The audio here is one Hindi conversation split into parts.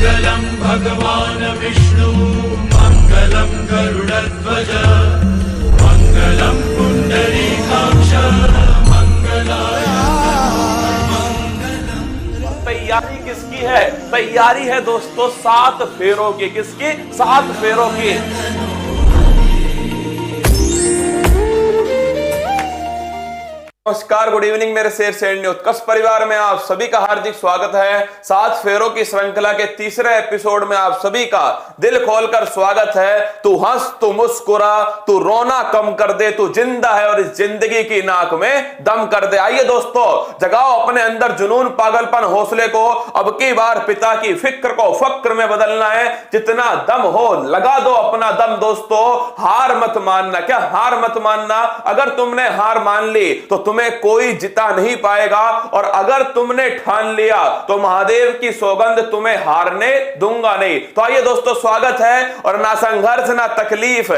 मङ्गलं भगवान् विष्णु मङ्गलं गरुडध्वज मङ्गलं पुण्डरीकाक्ष मंगलाय। तैयारी किसकी है? तैयारी है दोस्तों 7 फेरों की। किसकी? 7 फेरों की। नमस्कार, गुड इवनिंग मेरे शेर सेंड उत्कर्ष परिवार में आप सभी का हार्दिक स्वागत है। 7 फेरों की श्रृंखला के तीसरे एपिसोड में आप सभी का दिल खोलकर स्वागत है। तू हंस, तू मुस्कुरा, तू रोना कम कर दे, तू जिंदा है और इस जिंदगी की नाक में दम कर दे। आइए दोस्तों, जगाओ अपने अंदर जुनून, पागलपन, हौसले को। अब की बार पिता की फिक्र को फक्र में बदलना है। जितना दम हो लगा दो अपना दम दोस्तों, हार मत मानना। क्या हार मत मानना? अगर तुमने हार मान ली तो तुम्हें कोई जिता नहीं पाएगा, और अगर तुमने ठान लिया तो महादेव की सौगंध तुम्हें हारने दूंगा नहीं। तो आइए दोस्तों, स्वागत है। और ना संघर्ष ना तकलीफ,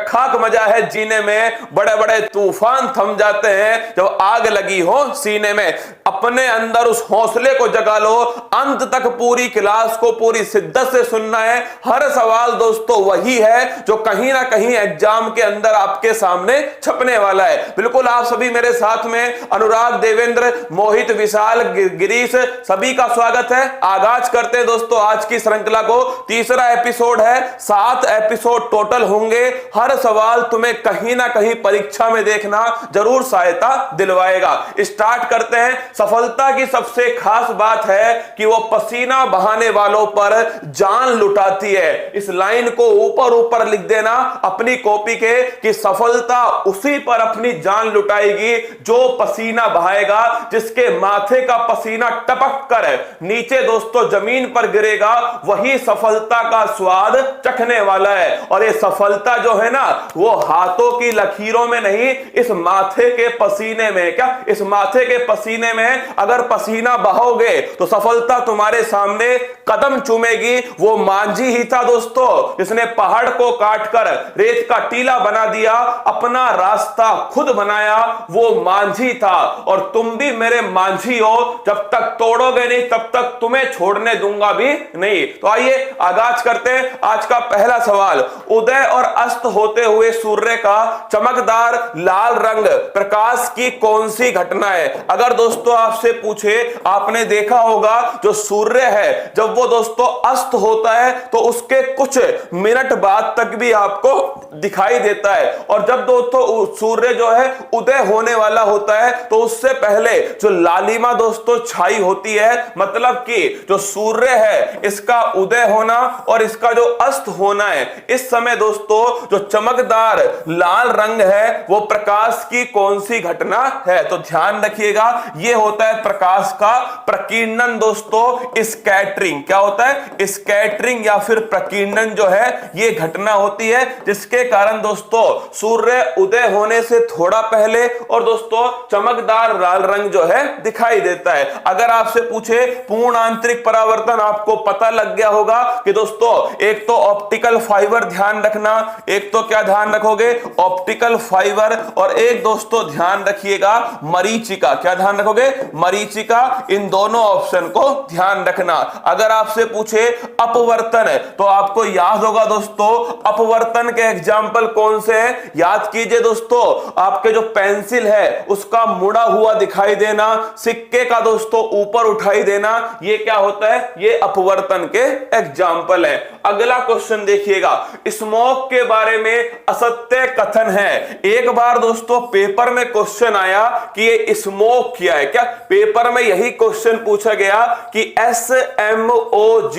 खाक मजा है जीने में। बड़े बड़े तूफान थम जाते हैं जब आग लगी हो सीने में। अपने अंदर उस हौसले को जगा लो। अंत तक पूरी क्लास को पूरी शिद्दत से सुनना है। हर सवाल दोस्तों वही है जो कहीं ना कहीं एग्जाम के अंदर आपके सामने छपने वाला है। बिल्कुल आप सभी मेरे साथ में अनुराग, देवेंद्र, मोहित, विशाल, गिरीश, सभी का स्वागत है। आगाज करते हैं दोस्तों आज की श्रृंखला को। तीसरा एपिसोड है। 7 एपिसोड टोटल होंगे। हर सवाल तुम्हें कहीं ना कहीं परीक्षा में देखना जरूर सहायता दिलवाएगा। स्टार्ट करते हैं। सफलता की सबसे खास बात है कि वो पसीना बहाने वालों पर जान लुटाती है। इस लाइन को ऊपर ऊपर लिख देना अपनी कॉपी के कि सफलता उसी पर अपनी जान लुटाएगी जो पसीना बहाएगा, जिसके माथे का पसीना टपक कर नीचे दोस्तों जमीन पर गिरेगा, वही सफलता का स्वाद चखने वाला है। और ये सफलता जो है ना, वो हाथों की लकीरों में नहीं, इस माथे के पसीने में। क्या इस माथे के पसीने में अगर पसीना बहाओगे तो सफलता तुम्हारे सामने कदम चूमेगी। वो मांझी ही था दोस्तों जिसने पहाड़ को काटकर रेत का टीला बना दिया, अपना रास्ता खुद बनाया। वो मांझी था और तुम भी मेरे मांझी हो। जब तक तोड़ोगे नहीं तब तक तुम्हें छोड़ने दूंगा भी नहीं। तो आइए आगाज करते हैं आज का पहला सवाल। उदय और अस्त होते हुए सूर्य का चमकदार लाल रंग प्रकाश की कौन सी घटना है? अगर दोस्तों आपसे पूछे, आपने देखा होगा जो सूर्य है जब वो दोस्तों अस्त होता है तो उसके कुछ मिनट बाद तक भी आपको दिखाई देता है, और जब दोस्तों सूर्य जो है उदय होने वाला होता है तो उससे पहले जो लालिमा दोस्तों छाई होती है, मतलब कि जो सूर्य है इसका उदय होना और इसका जो अस्त होना है, इस समय दोस्तों जो चमकदार लाल रंग है वो प्रकाश की कौन सी घटना है? तो ध्यान रखिएगा, ये होता है प्रकाश का प्रकीर्णन दोस्तों, स्कैटरिंग। क्या होता है? स्कैटरिंग या फिर प्रकीर्णन जो है ये घटना होती है, जिसके कारण दोस्तों सूर्य उदय होने से थोड़ा पहले और दोस्तों चमकदार लाल रंग जो है दिखाई देता है। अगर आपसे पूछे पूर्ण आंतरिक परावर्तन, आपको पता लग गया होगा कि दोस्तों एक तो ऑप्टिकल फाइबर ध्यान रखना, एक तो क्या ध्यान रखोगे? ऑप्टिकल फाइबर, और एक दोस्तों ध्यान रखिएगा मरीचिका। क्या ध्यान रखोगे? मरीचिका। इन दोनों ऑप्शन को ध्यान रखना। अगर आपसे पूछे अपवर्तन तो आपको याद होगा दोस्तों अपवर्तन के एग्जाम्पल कौन से हैं? याद कीजिए दोस्तों, आपके जो पेंसिल है उसका मुड़ा हुआ दिखाई देना, सिक्के का दोस्तों ऊपर उठाई देना, ये क्या होता है? ये अपवर्तन के एग्जाम्पल है। अगला क्वेश्चन देखिएगा, स्मोक के बारे में असत्य कथन है। एक बार दोस्तों पेपर में क्वेश्चन आया कि ये स्मोक क्या है। क्या पेपर में यही क्वेश्चन पूछा गया कि SMOG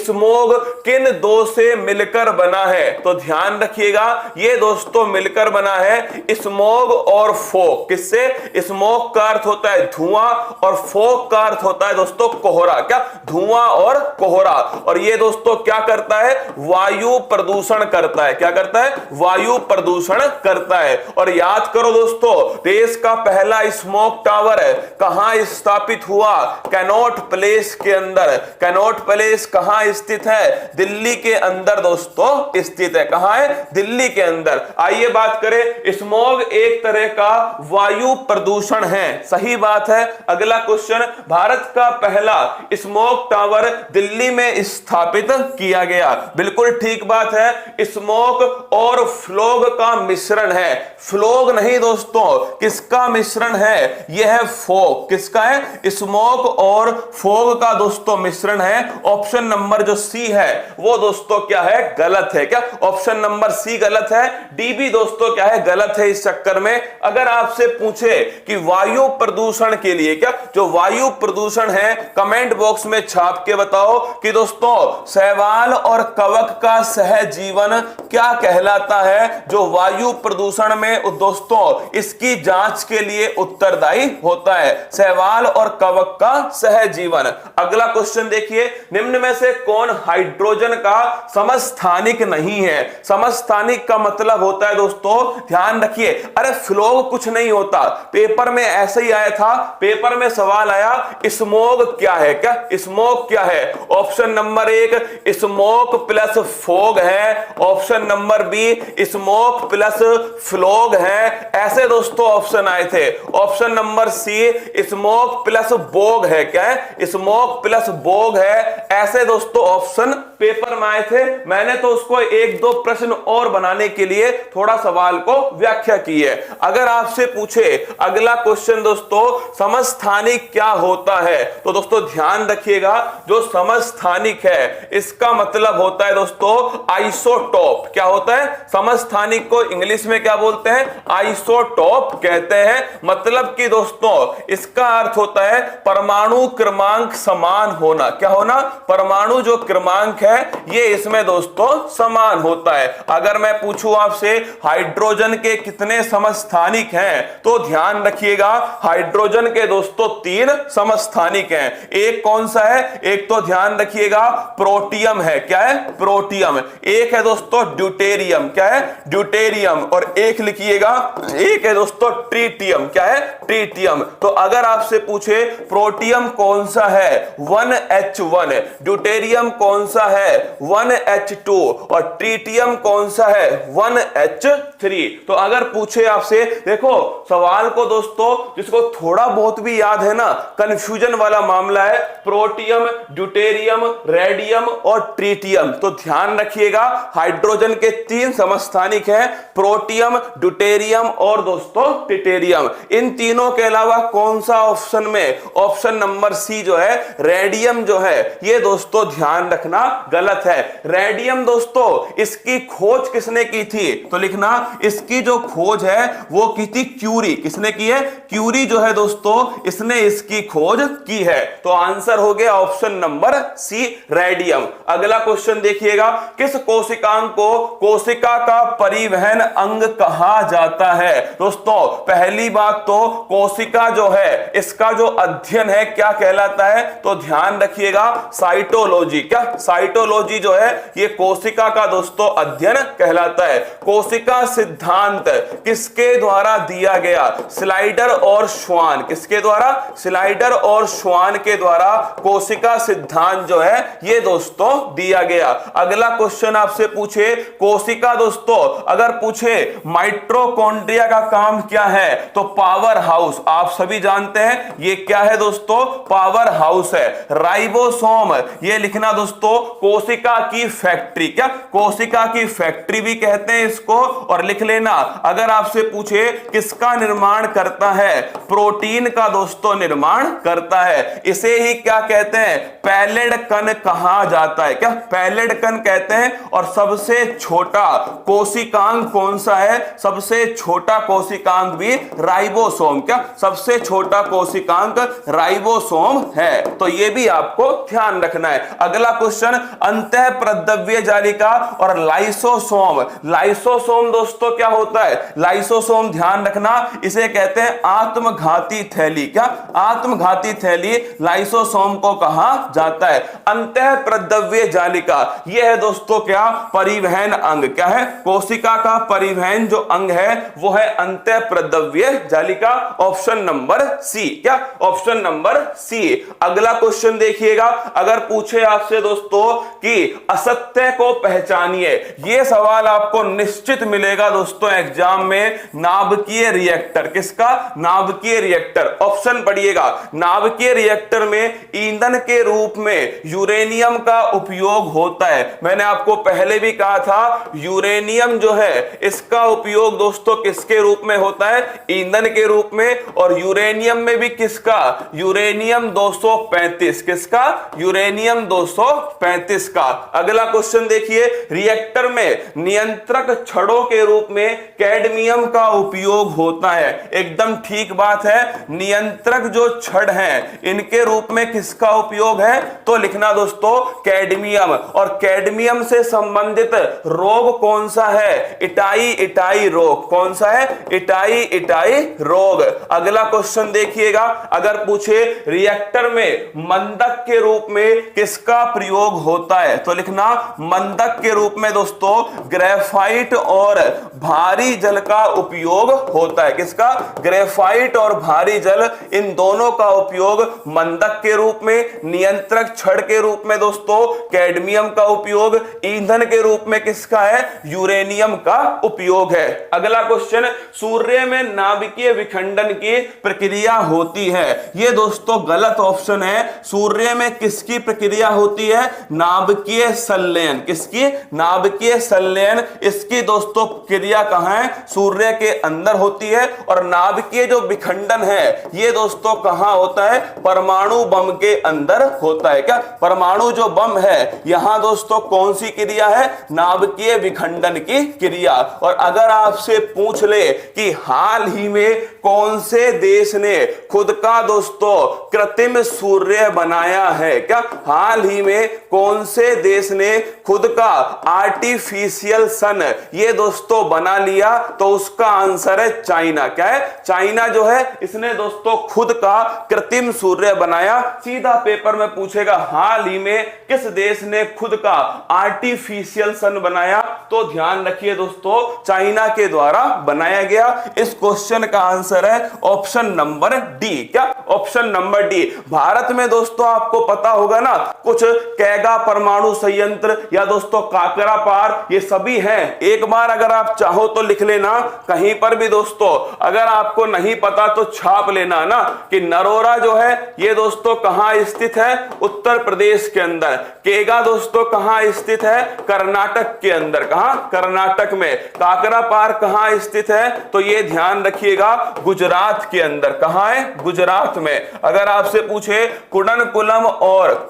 स्मोग किन दो से मिलकर बना है? तो ध्यान रखिएगा, ये दोस्तों मिलकर बना है स्मोग और फोग। किससे? स्मोक का अर्थ होता है धुआं और फोग का अर्थ होता है दोस्तों कोहरा। क्या? धुआं और कोहरा। और ये दोस्तों क्या करता है? वायु प्रदूषण करता है। क्या करता है? वायु प्रदूषण करता है। और याद करो दोस्तों, देश का पहला स्मोक टावर कहां स्थापित हुआ? कैनॉट प्लेस के अंदर। कैनॉट पैलेस कहां स्थित है? दिल्ली के अंदर दोस्तों स्थित है। कहां है? दिल्ली के अंदर। आइए बात करें, स्मॉग एक तरह का वायु प्रदूषण है। सही बात है। अगला क्वेश्चन, भारत का पहला स्मॉग टावर दिल्ली में स्थापित किया गया। बिल्कुल ठीक बात है। स्मॉग और फ्लॉग का मिश्रण है। फ्लॉग नहीं दोस्तों, किसका मिश्रण है? यह है फॉग। किसका है? स्मॉग और फॉग का दोस्तों मिश्रण है। ऑप्शन नंबर जो सी है वो दोस्तों क्या है? गलत है। क्या ऑप्शन नंबर सी गलत है? डी भी दोस्तों क्या है? गलत है। इस चक्कर में अगर आपसे पूछे कि वायु प्रदूषण के लिए, क्या जो वायु प्रदूषण है, कमेंट बॉक्स में छाप के बताओ कि दोस्तों शैवाल और कवक का सहजीवन क्या कहलाता है, जो वायु प्रदूषण में दोस्तों इसकी जांच के लिए उत्तरदायी होता है। शैवाल और कवक का सहजीवन। अगला क्वेश्चन देखिए, निम्न में से कौन हाइड्रोजन का समस्थानिक नहीं है? समस्थानिक का मतलब होता है दोस्तों, ध्यान रखिए, अरे फ्लॉग कुछ नहीं होता। पेपर में ऐसे ही आया था, पेपर में सवाल आया स्मॉग क्या है? क्या स्मॉग क्या है? Option number 1 smoke plus fog है। Option number B smoke plus flog है। ऐसे दोस्तों ऑप्शन आए थे। Option number C smoke plus bog है। क्या है? स्मोक प्लस बोग है। ऐसे दोस्तों ऑप्शन पेपर में आए थे। मैंने तो उसको एक दो प्रश्न और बनाने के लिए थोड़ा सवाल को व्याख्या की है। अगर आपसे पूछे अगला क्वेश्चन दोस्तों, समस्थानिक क्या होता है, तो दोस्तों ध्यान रखिएगा, जो समस्थानिक है इसका मतलब होता है दोस्तों आइसोटोप। क्या होता है? समस्थानिक को इंग्लिश में क्या बोलते हैं? आइसोटोप कहते हैं। मतलब कि दोस्तों इसका अर्थ होता है परमाणु क्रमांक समान होना। क्या होना? परमाणु जो क्रमांक है ये इसमें दोस्तों समान होता है। अगर मैं पूछूं आपसे हाइड्रोजन के कितने समस्थानिक हैं, तो ध्यान रखिएगा हाइड्रोजन के दोस्तों 3 समस्थानिक हैं। एक कौन सा है? एक तो ध्यान रखिएगा प्रोटियम है। क्या है? प्रोटियम। एक है दोस्तों ड्यूटेरियम। क्या है? ड्यूटेरियम। और एक लिखिएगा, एक है दोस्तों ट्रीटियम। क्या है? ट्रीटियम। तो अगर आपसे पूछे प्रोटियम कौन सा है? 1H1। ड्यूटेरियम कौन सा है? 1H2। और ट्रीटियम कौन सा है? 1H3। तो अगर पूछे आपसे, देखो सवाल को दोस्तों जिसको थोड़ा बहुत भी याद है ना, कंफ्यूजन वाला मामला है, प्रोटियम, ड्यूटेरियम, रेडियम और ट्रीटियम। तो ध्यान रखिएगा हाइड्रोजन के 3 समस्थानिक हैं, प्रोटियम, ड्यूटेरियम और दोस्तों ट्रिटियम। इन तीनों के अलावा कौन सा ऑप्शन में? ऑप्शन नंबर सी जो है रेडियम जो है, ये दोस्तों ध्यान रखना गलत है। रेडियम दोस्तों इसकी खोज किसने की थी? तो लिखना इसकी जो खोज है वो की थी क्यूरी। किसने की है? क्यूरी जो है दोस्तों इसने इसकी खोज की है। तो आंसर हो गया ऑप्शन नंबर सी रेडियम। अगला क्वेश्चन देखिएगा, किस कोशिकांग को कोशिका का परिवहन अंग कहा जाता है? दोस्तों पहली बात तो कोशिका जो है इसका जो अध्ययन है क्या कहलाता है? तो ध्यान रखिएगा साइटोलॉजी। क्या साइटोलॉजी जो है ये कोशिका का दोस्तों अध्ययन कहलाता है। कोशिका सिद्धांत किसके द्वारा दिया गया? स्लाइडर और श्वान। किसके द्वारा? स्लाइडर और श्वान के द्वारा कोशिका सिद्धांत जो है ये दोस्तों दिया गया। अगला क्वेश्चन आपसे पूछे कोशिका दोस्तों अगर पूछे माइटोकॉन्ड्रिया का काम क्या है, तो पावर हाउस। आप सभी जानते हैं ये क्या है दोस्तों? पावर हाउस है। राइबोसोम ये लिखना दोस्तों कोशिका की फैक्ट्री। क्या कोशिका की फैक्ट्री भी कहते हैं इसको। और लिख लेना अगर आपसे पूछे किसका निर्माण करता है? प्रोटीन का दोस्तों निर्माण करता है। इसे ही क्या कहते हैं? पैलेड कण कहा जाता है। क्या पैलेड कण कहते हैं। और सबसे छोटा कोशिकांग कौन सा है? सबसे छोटा कोशिकांग भी राइबोसोम। क्या सबसे छोटा कोशिकांग राइबोसोम है। तो ये भी आपको ध्यान रखना है। अगला क्वेश्चन अंतःप्रद्रव्य जालिका और लाइसोसोम। लाइसोसोम दोस्तों क्या होता है? लाइसोसोम ध्यान रखना इसे कहते हैं आत्मघाती थैली। क्या आत्मघाती थैली लाइसोसोम को कहा जाता है। अंतःप्रद्रव्य जालिका यह है दोस्तों क्या? परिवहन अंग। क्या है? कोशिका का परिवहन जो अंग है वो है अंतःप्रद्रव्य जालिका। ऑप्शन नंबर सी। क्या ऑप्शन नंबर सी। अगला क्वेश्चन देखिएगा, अगर पूछे आपसे दोस्तों कि असत्य को पहचानिए, ये सवाल आपको निश्चित मिलेगा दोस्तों एग्जाम में। नाभिकीय रिएक्टर, किसका? नाभिकीय रिएक्टर। ऑप्शन पढ़िएगा। नाभिकीय रिएक्टर में ईंधन के रूप में यूरेनियम का उपयोग होता है। मैंने आपको पहले भी कहा था यूरेनियम जो है इसका उपयोग दोस्तों किसके रूप में होता है? ईंधन के रूप में। और यूरेनियम में भी किसका? यूरेनियम 235। किसका? यूरेनियम 235 का। अगला क्वेश्चन देखिए, रिएक्टर में नियंत्रक छड़ों के रूप में कैडमियम का उपयोग होता है। एकदम ठीक बात है, नियंत्रक जो छड़ हैं इनके रूप में किसका उपयोग है? तो लिखना दोस्तों कैडमियम। और कैडमियम से संबंधित रोग कौन सा है? इटाई रोग। कौन सा है? इटाई रोग। अगला क्वेश्चन देखिएगा, अगर पूछे रिएक्टर में मंदक के रूप में किसका प्रयोग होता है? तो लिखना मंदक के रूप में दोस्तों ग्रेफाइट और भारी जल का उपयोग होता है। किसका? ग्रेफाइट और भारी जल, इन दोनों का उपयोग मंदक के रूप में। नियंत्रक छड़ के रूप में दोस्तों कैडमियम का उपयोग। ईंधन के रूप में किसका है? यूरेनियम का उपयोग है। अगला क्वेश्चन, सूर्य में नाभिकीय विखंडन की प्रक्रिया होती है। यह दोस्तों गलत ऑप्शन है। सूर्य में किसकी प्रक्रिया होती है? नाभिकीय संलयन। किसकी? नाभिकीय संलयन। इसकी दोस्तों क्रिया कहां है? सूर्य के अंदर होती है। और नाभिकीय जो विखंडन है यह दोस्तों कहां होता है? परमाणु बम के अंदर होता है। क्या? परमाणु जो बम है यहां दोस्तों कौन सी क्रिया है? नाभिकीय विखंडन की क्रिया। और अगर आपसे पूछ ले कि हाल ही में कौन से देश ने खुद का दोस्तों कृत्रिम सूर्य बनाया है? क्या? हाल ही में कौन से देश ने खुद का आर्टिफिशियल सन ये दोस्तों बना लिया? तो उसका आंसर है चाइना। क्या है? चाइना जो है इसने दोस्तों खुद का कृत्रिम सूर्य बनाया। सीधा पेपर में पूछेगा हाल ही में किस देश ने खुद का आर्टिफिशियल सन बनाया? तो ध्यान रखिए दोस्तों चाइना के द्वारा बनाया गया। इस क्वेश्चन का आंसर है ऑप्शन नंबर डी। क्या? Option number D. भारत में दोस्तों आपको पता होगा ना, कुछ कैगा परमाणु संयंत्र या दोस्तों काकरापार ये सभी हैं। एक बार अगर आप चाहो तो लिख लेना कहीं पर भी दोस्तों, अगर आपको नहीं पता तो छाप लेना ना कि नरोरा जो है ये दोस्तों कहां स्थित है? उत्तर प्रदेश के अंदर। केगा दोस्तों कहां स्थित है? कर्नाटक के अंदर। कहां? कर्नाटक में। काकरापार कहां स्थित है? तो ये ध्यान रखिएगा गुजरात के अंदर। कहां है? गुजरात में। अगर आपसे पूछे कुडनकुलम और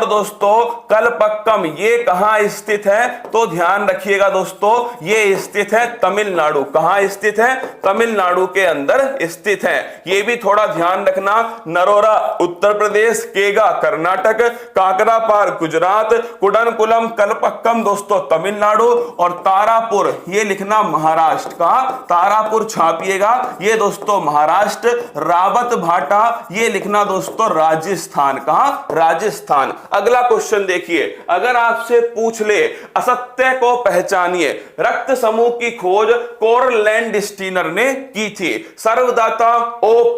दोस्तों कलपक्कम ये कहां स्थित है? तो ध्यान रखिएगा दोस्तों ये स्थित है तमिलनाडु। कहां स्थित है? तमिलनाडु के अंदर स्थित है। ये भी थोड़ा ध्यान रखना, नरोरा उत्तर प्रदेश, केगा कर्नाटक, काकरापार गुजरात, कुडनकुलम कलपक्कम दोस्तों तमिलनाडु और तारापुर ये लिखना महाराष्ट्र। कहां? तारापुर छापिएगा ये दोस्तों महाराष्ट्र। रावत भाटा ये लिखना दोस्तों राजस्थान। कहां? राजस्थान। अगला क्वेश्चन देखिए, अगर आपसे पूछ ले असत्य को पहचानिए, रक्त समूह की खोज कोरल लैंडस्टीनर ने की थी। सर्वदाता O+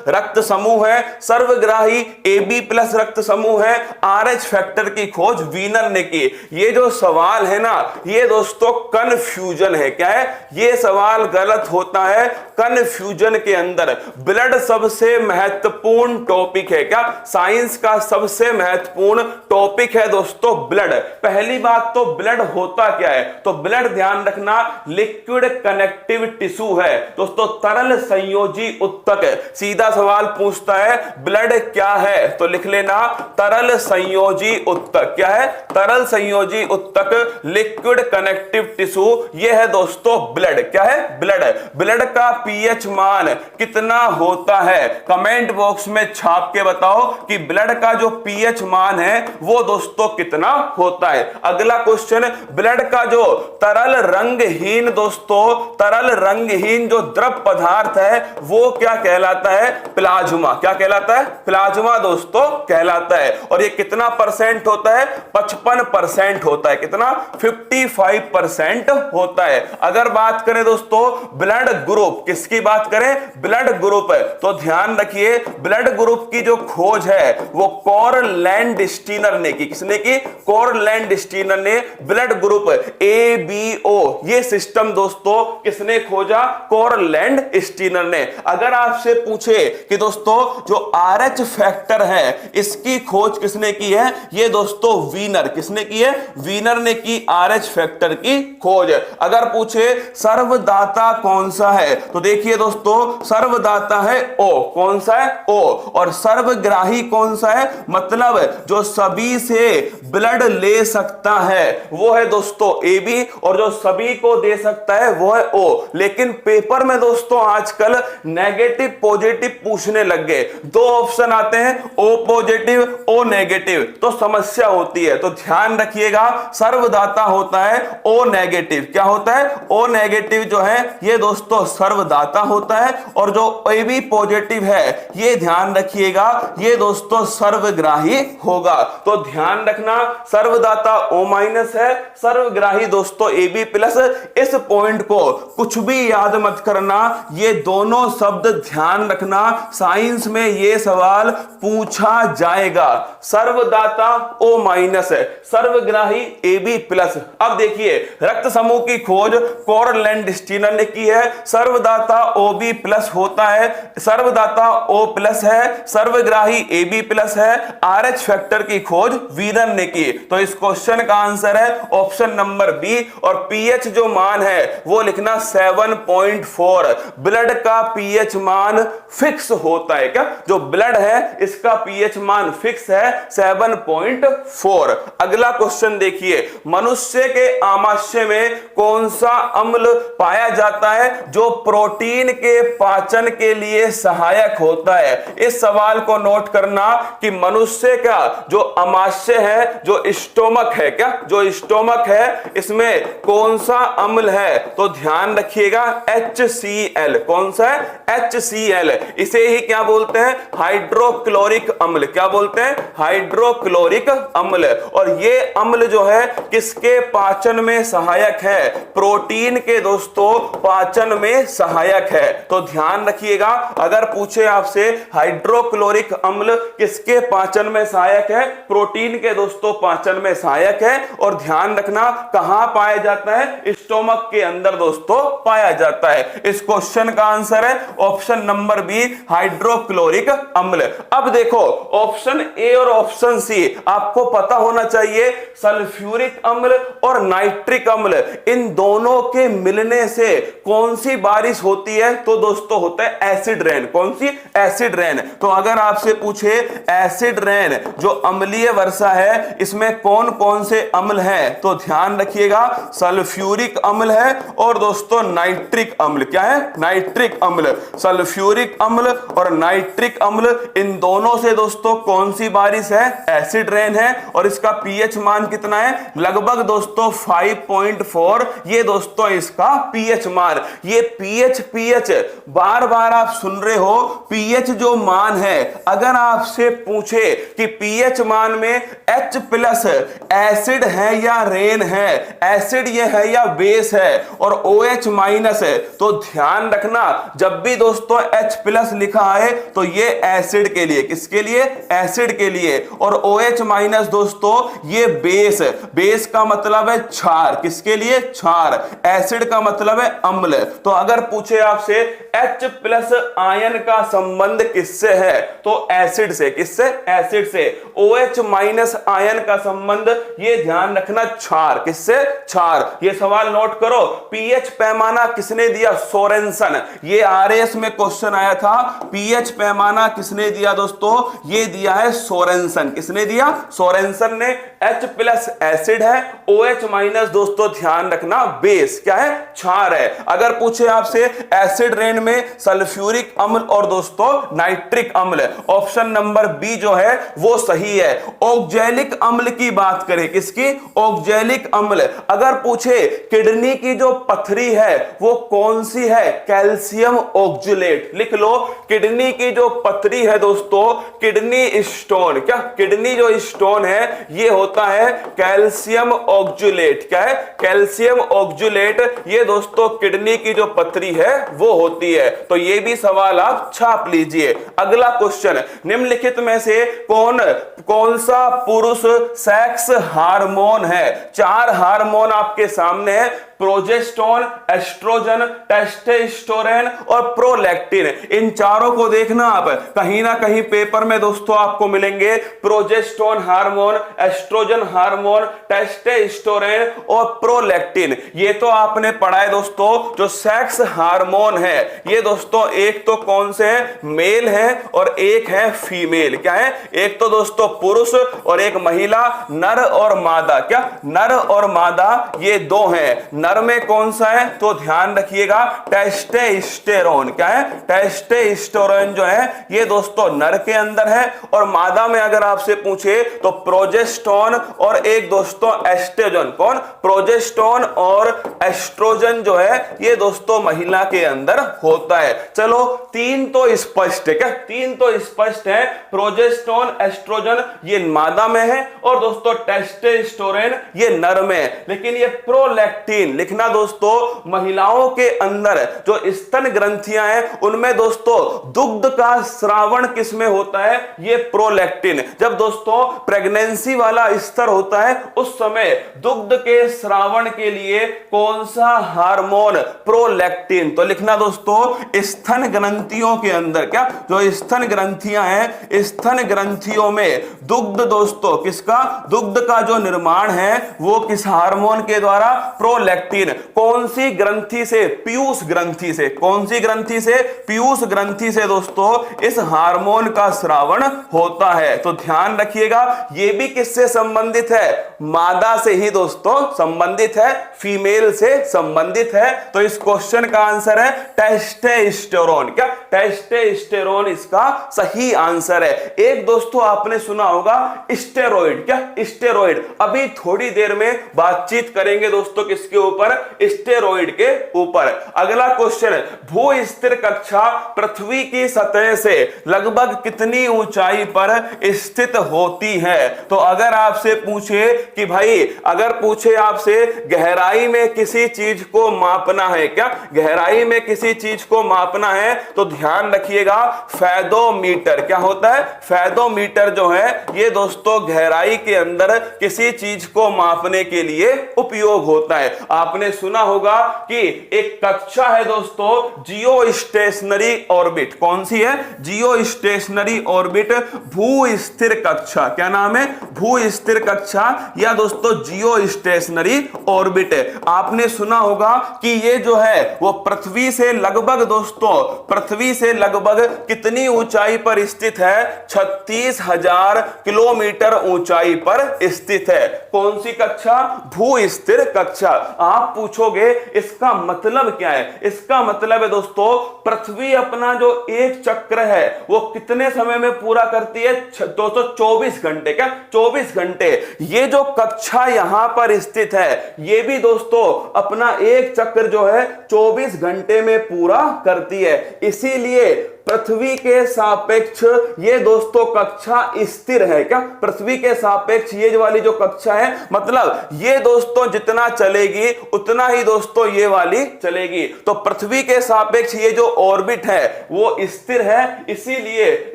रक्त समूह है, सर्वग्राही AB+ रक्त समूह है, RH फैक्टर की खोज वीनर ने की। ये जो सवाल है ना ये दोस्तों कंफ्यूजन है। क्या है? ये सवाल गलत होता है कंफ्यूजन के अंदर। ब्लड सबसे महत्वपूर्ण टॉपिक है। क्या? साइंस का सबसे महत्वपूर्ण टॉपिक है दोस्तों ब्लड। पहली बात तो ब्लड होता क्या है? तो ब्लड ध्यान रखना लिक्विड कनेक्टिव टिश्यू है दोस्तों, तरल संयोजी उत्तक। सीधा सवाल पूछता है ब्लड क्या है? तो लिख लेना तरल संयोजी उत्तक। क्या है? तरल संयोजी उत्तक, लिक्विड कनेक्टिव टिश्यू, यह है दोस्तों ब्लड। क्या है? ब्लड। ब्लड का पीएच मान कितना होता है? कमेंट बॉक्स में छाप के बताओ कि ब्लड का जो पीएच मान है वो दोस्तों कितना होता है। अगला क्वेश्चन, ब्लड का जो तरल रंगहीन दोस्तों, तरल रंगहीन जो द्रव पदार्थ है वो क्या कहलाता है? प्लाज्मा। क्या कहलाता है? प्लाज्मा दोस्तों कहलाता है। और ये कितना परसेंट होता है? 55% होता है। कितना? 55% होता है। अगर बात करें दोस्तों ब्लड ग्रुप किसकी बात करें? Blood group. तो ध्यान रखिए ब्लड ग्रुप की जो खोज है वो कोरलैंड-स्टीनर ने की। किसने की? कोरलैंड-स्टीनर ने ब्लड ग्रुप ABO ये सिस्टम दोस्तों किसने खोजा? कोरलैंड-स्टीनर ने। अगर आपसे पूछे कि दोस्तों जो RH फैक्टर है इसकी खोज किसने की है? ये दोस्तों वीनर। किसने की है? वीनर ने की RH फैक्टर की खोज। अगर पूछे सर्वदाता कौन सा है तो देखिए दोस्तों सर्वदाता है O। कौन सा है? O। और सर्वग्राही कौन सा है? मतलब जो सभी से ब्लड ले सकता है वो है दोस्तों AB, और जो सभी को दे सकता है वो है O। लेकिन पेपर में दोस्तों आजकल नेगेटिव पॉजिटिव पूछने लग गए। दो ऑप्शन आते हैं O पॉजिटिव O नेगेटिव, तो समस्या होती है। तो ध्यान रखिएगा सर्वदाता होता है O नेगेटिव। क्या होता है? O नेगेटिव जो है ये दोस्तों सर्वदाता होता है, और जो AB पॉजिटिव है ये ध्यान रखिएगा ये दोस्तों सर्वग्राही होगा। तो ध्यान रखना सर्वदाता O- है, सर्वग्राही दोस्तों AB प्लस। इस पॉइंट को कुछ भी याद मत करना, ये दोनों शब्द ध्यान रखना, साइंस में ये सवाल पूछा जाएगा। सर्वदाता O- है, सर्वग्राही AB प्लस। अब देखिए रक्त समूह की खोज कोरलैंड-स्टीनर ने की है। सर्वदाता OB प्लस होता है, सर्वदाता O प्लस है, सर्वग्राही AB प्लस है। RH फैक्टर की खोज वीनर ने की। तो इस क्वेश्चन का आंसर है ऑप्शन नंबर बी। और पीएच जो मान है वो लिखना 7.4। ब्लड का पीएच मान फिक्स होता है। क्या जो ब्लड है इसका पीएच मान फिक्स है 7.4। अगला क्वेश्चन देखिए, मनुष्य के आमाशय में कौन सा अम्ल पाया जाता है जो प्रोटीन के पाचन के लिए सहायक होता है? इस सवाल को नोट करना कि मनुष्य का जो आमाशय है, जो स्टोमक है, क्या जो स्टोमक है इसमें कौन सा अम्ल है? तो ध्यान रखिएगा HCl। कौन सा है? HCl। इसे ही क्या बोलते हैं? हाइड्रोक्लोरिक अम्ल। क्या बोलते हैं? हाइड्रोक्लोरिक अम्ल। और ये अम्ल जो है किसके पाचन में सहायक है? प्रोटीन के दोस्तों पाचन में सहायक है। तो ध्यान रखिएगा अगर पूछे आपसे हाइड्रोक्लोरिक अम्ल किसके पाचन में सहायक है? प्रोटीन के दोस्तों पाचन में सहायक है। और ध्यान रखना कहां पाया जाता है? स्टोमक के अंदर दोस्तों पाया जाता है। इस क्वेश्चन का आंसर है ऑप्शन नंबर बी, हाइड्रोक्लोरिक अम्ल। अब देखो ऑप्शन ए और ऑप्शन सी आपको पता होना चाहिए। सल्फ्यूरिक अम्ल और नाइट्रिक अम्ल इन दोनों के मिलने से कौन सी बारिश होती है? तो दोस्तों होता है एसिड रेन। कौन सी? Acid rain. तो अगर आपसे पूछे एसिड रेन जो अम्लीय वर्षा है इसमें कौन कौन से अम्ल हैं? तो ध्यान रखिएगा सल्फ्यूरिक अम्ल है और दोस्तों नाइट्रिक अम्ल। क्या है? नाइट्रिक अम्ल। सल्फ्यूरिक अम्ल और नाइट्रिक अम्ल इन दोनों से दोस्तों कौन सी बारिश है? एसिड रेन है। और इसका पीएच मान कितना है? लगभग दोस्तों 5.4। ये दोस्तों इसका पीएच मान। ये पीएच बार बार आप सुन रहे हो। पीएच जो मान है अगर आपसे पूछे कि पीएच मान में H प्लस एसिड है या रेन है, एसिड ये है या बेस है, और OH माइनस है, तो ध्यान रखना जब भी दोस्तों H प्लस लिखा है तो ये एसिड के लिए। किसके लिए? एसिड के लिए। और OH माइनस दोस्तों ये बेस। बेस का मतलब है क्षार। किसके लिए? क्षार। एसिड का मतलब है अम्ल। तो अगर पूछे आपसे H प्लस आयन का संबंध किससे है? तो एसिड से। किससे? एसिड से। OH माइनस आयन का संबंध ये ध्यान रखना क्षार। किससे? क्षार। ये सवाल नोट करो। पीएच पैमाना किसने दिया? सोरेंसन। ये आरएएस में क्वेश्चन आया था। पीएच पैमाना किसने दिया दोस्तों? ये दिया है सोरेंसन। किसने दिया? सोरेंसन ने। H प्लस एसिड है, OH माइनस दोस्तों ध्यान रखना बेस। क्या है? क्षार है। अगर पूछे आपसे एसिड रेन में सल्फ्यूरिक अम्ल और दोस्तों नाइट्रिक अम्ल, ऑप्शन नंबर बी जो है वो सही है। ऑक्जेलिक अम्ल की बात करें, किसकी? ऑक्जेलिक अम्ल। अगर पूछे किडनी की जो पथरी है वो कौन सी है? कैल्शियम ऑक्जुलेट। लिख लो किडनी की जो पथरी है दोस्तों, किडनी स्टोन। क्या? किडनी जो स्टोन है ये होता है कैल्शियम ऑक्जुलेट। क्या है? कैल्शियम ऑक्जुलेट। ये दोस्तों किडनी की जो पथरी है है वो होती है। तो ये भी सवाल आप छाप लीजिए। अगला क्वेश्चन, निम्नलिखित में से कौन सा पुरुष सेक्स हार्मोन है? 4 हार्मोन आपके सामने है, प्रोजेस्टेरोन, एस्ट्रोजन, टेस्टोस्टेरोन और प्रोलैक्टिन। इन चारों को देखना आप, कहीं ना कहीं पेपर में दोस्तों आपको मिलेंगे। Progesterone hormone, estrogen hormone, testosterone और प्रोलैक्टिन, ये तो आपने पढ़ा है दोस्तों। जो सेक्स हार्मोन है ये दोस्तों एक तो कौन से है? मेल है और एक है फीमेल। क्या है? एक तो दोस्तों पुरुष और एक महिला, नर और मादा। क्या? नर और मादा ये दो हैं। नर में कौन सा है? तो ध्यान रखिएगा, टेस्टोस्टेरोन। क्या है? टेस्टोस्टेरोन जो है ये दोस्तों नर के अंदर है। और मादा में अगर आपसे पूछे तो प्रोजेस्टेरोन और एक दोस्तों एस्ट्रोजन। कौन? प्रोजेस्टेरोन और एस्ट्रोजन जो है ये दोस्तों महिला के अंदर होता है। चलो 3 तो स्पष्ट है। क्या? 3 तो स्पष्ट है। प्रोजेस्टेरोन, एस्ट्रोजन ये मादा में है और दोस्तों टेस्टोस्टेरोन ये नर में है। लेकिन ये प्रोलैक्टिन लिखना दोस्तों, महिलाओं के अंदर जो स्तन ग्रंथियां हैं उनमें दोस्तों दुग्ध का स्रावण किसमें होता है? ये प्रोलैक्टिन। जब दोस्तों प्रेगनेंसी वाला स्तर होता है उस समय दुग्ध के स्रावण के लिए कौन सा हार्मोन? प्रोलैक्टिन। तो लिखना दोस्तों, स्तन ग्रंथियों के अंदर, क्या जो स्तन ग्रंथियां हैं, स्तन ग्रंथियों में दुग्ध दोस्तों किसका? दुग्ध का जो निर्माण है वो किस हार्मोन के द्वारा? प्रोलैक्टिन। कौन सी ग्रंथि से? पीयूष ग्रंथि से। कौन सी ग्रंथि से? पीयूष ग्रंथि से दोस्तों इस हार्मोन का स्रावण होता है। तो ध्यान रखिएगा, ये भी किससे संबंधित है? मादा से ही दोस्तों संबंधित है, फीमेल से संबंधित है। तो इस क्वेश्चन का आंसर है टेस्टोस्टेरोन। क्या? टेस्टोस्टेरोन इसका सही आंसर है। एक दोस्तों आपने सुना होगा स्टेरॉइड। क्या? स्टेरॉइड। अभी थोड़ी देर में बातचीत करेंगे दोस्तों किसके ऊपर? स्टेरॉइड के ऊपर। अगला क्वेश्चन, भू स्थिर कक्षा पृथ्वी की सतह से लगभग कितनी ऊंचाई पर स्थित होती है? तो अगर आपसे पूछे कि भाई, अगर पूछे आपसे गहराई में किसी चीज को मापना है, क्या गहराई में किसी चीज को मापना है, तो ध्यान रखिएगा फेदोमीटर। क्या होता है? फेदोमीटर जो है ये दोस्तों गहराई के अंदर किसी चीज को मापने के लिए उपयोग होता है। आपने सुना होगा कि एक कक्षा है दोस्तों जियो स्टेशनरी ऑर्बिट। कौन सी है? जियो स्टेशनरी ऑर्बिट, भू स्थिर कक्षा। क्या नाम है? भू स्थिर कक्षा या दोस्तों जियो स्टेशनरी ऑर्बिट। आपने सुना होगा कि ये जो है वो पृथ्वी से लगभग दोस्तों, पृथ्वी से लगभग कितनी ऊंचाई पर स्थित है? 36,000 किलोमीटर ऊंचाई पर स्थित है। कौन सी कक्षा? भू स्थिर कक्षा। आप पूछोगे इसका मतलब क्या है? इसका मतलब है दोस्तों, पृथ्वी अपना जो एक चक्र है वो कितने समय में पूरा करती है? दोस्तों 24 घंटे। क्या? 24 घंटे। ये जो कक्षा यहां पर स्थित है ये भी दोस्तों अपना एक चक्र जो है 24 घंटे में पूरा करती है। इसीलिए पृथ्वी के सापेक्ष ये दोस्तों कक्षा स्थिर है। क्या? पृथ्वी के सापेक्ष ये वाली जो कक्षा है, मतलब ये दोस्तों जितना चलेगी उतना ही दोस्तों ये वाली चलेगी। तो पृथ्वी के सापेक्ष ये जो ऑर्बिट है वो स्थिर है, इसीलिए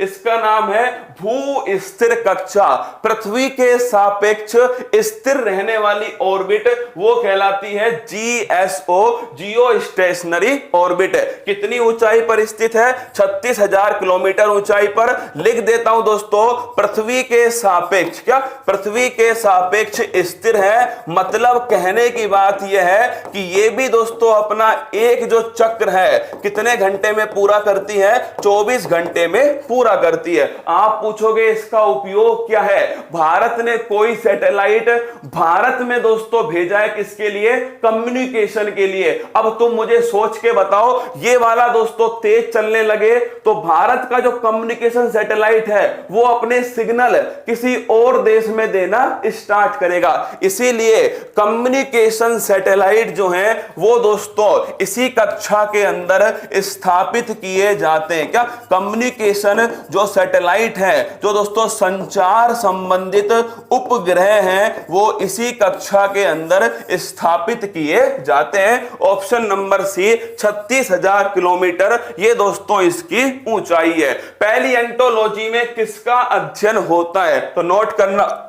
इसका नाम है भू स्थिर कक्षा। पृथ्वी के सापेक्ष स्थिर रहने वाली ऑर्बिट वो कहलाती है जीएसओ, जियो स्टेशनरी ऑर्बिट। कितनी ऊंचाई पर स्थित है? 36,000 किलोमीटर ऊंचाई पर। लिख देता हूं दोस्तों, पृथ्वी के सापेक्ष। क्या? पृथ्वी के सापेक्ष स्थिर है। मतलब कहने की बात यह है कि यह भी दोस्तों अपना एक जो चक्र है कितने घंटे में पूरा करती है? 24 घंटे में पूरा करती है। आप पूछोगे इसका उपयोग क्या है? भारत ने कोई सैटेलाइट भारत में दोस्तों भेजा है किसके लिए? कम्युनिकेशन के लिए। अब तुम मुझे सोच के बताओ, ये वाला दोस्तों तेज चलने लगे तो भारत का जो कम्युनिकेशन सैटेलाइट है वो अपने सिग्नल किसी और देश में देना स्टार्ट करेगा। इसीलिए कम्युनिकेशन सैटेलाइट जो है वो दोस्तों इसी कक्षा के अंदर स्थापित किए जाते हैं। क्या? कम्युनिकेशन जो सैटेलाइट है जो दोस्तों संचार संबंधित उपग्रह हैं वो इसी कक्षा के अंदर स्थापित किए जाते हैं। ऑप्शन नंबर सी 36,000 किलोमीटर ये दोस्तों इसकी ऊंचाई है। पैलिएंटोलॉजी में किसका अध्ययन होता है? तो नोट करना,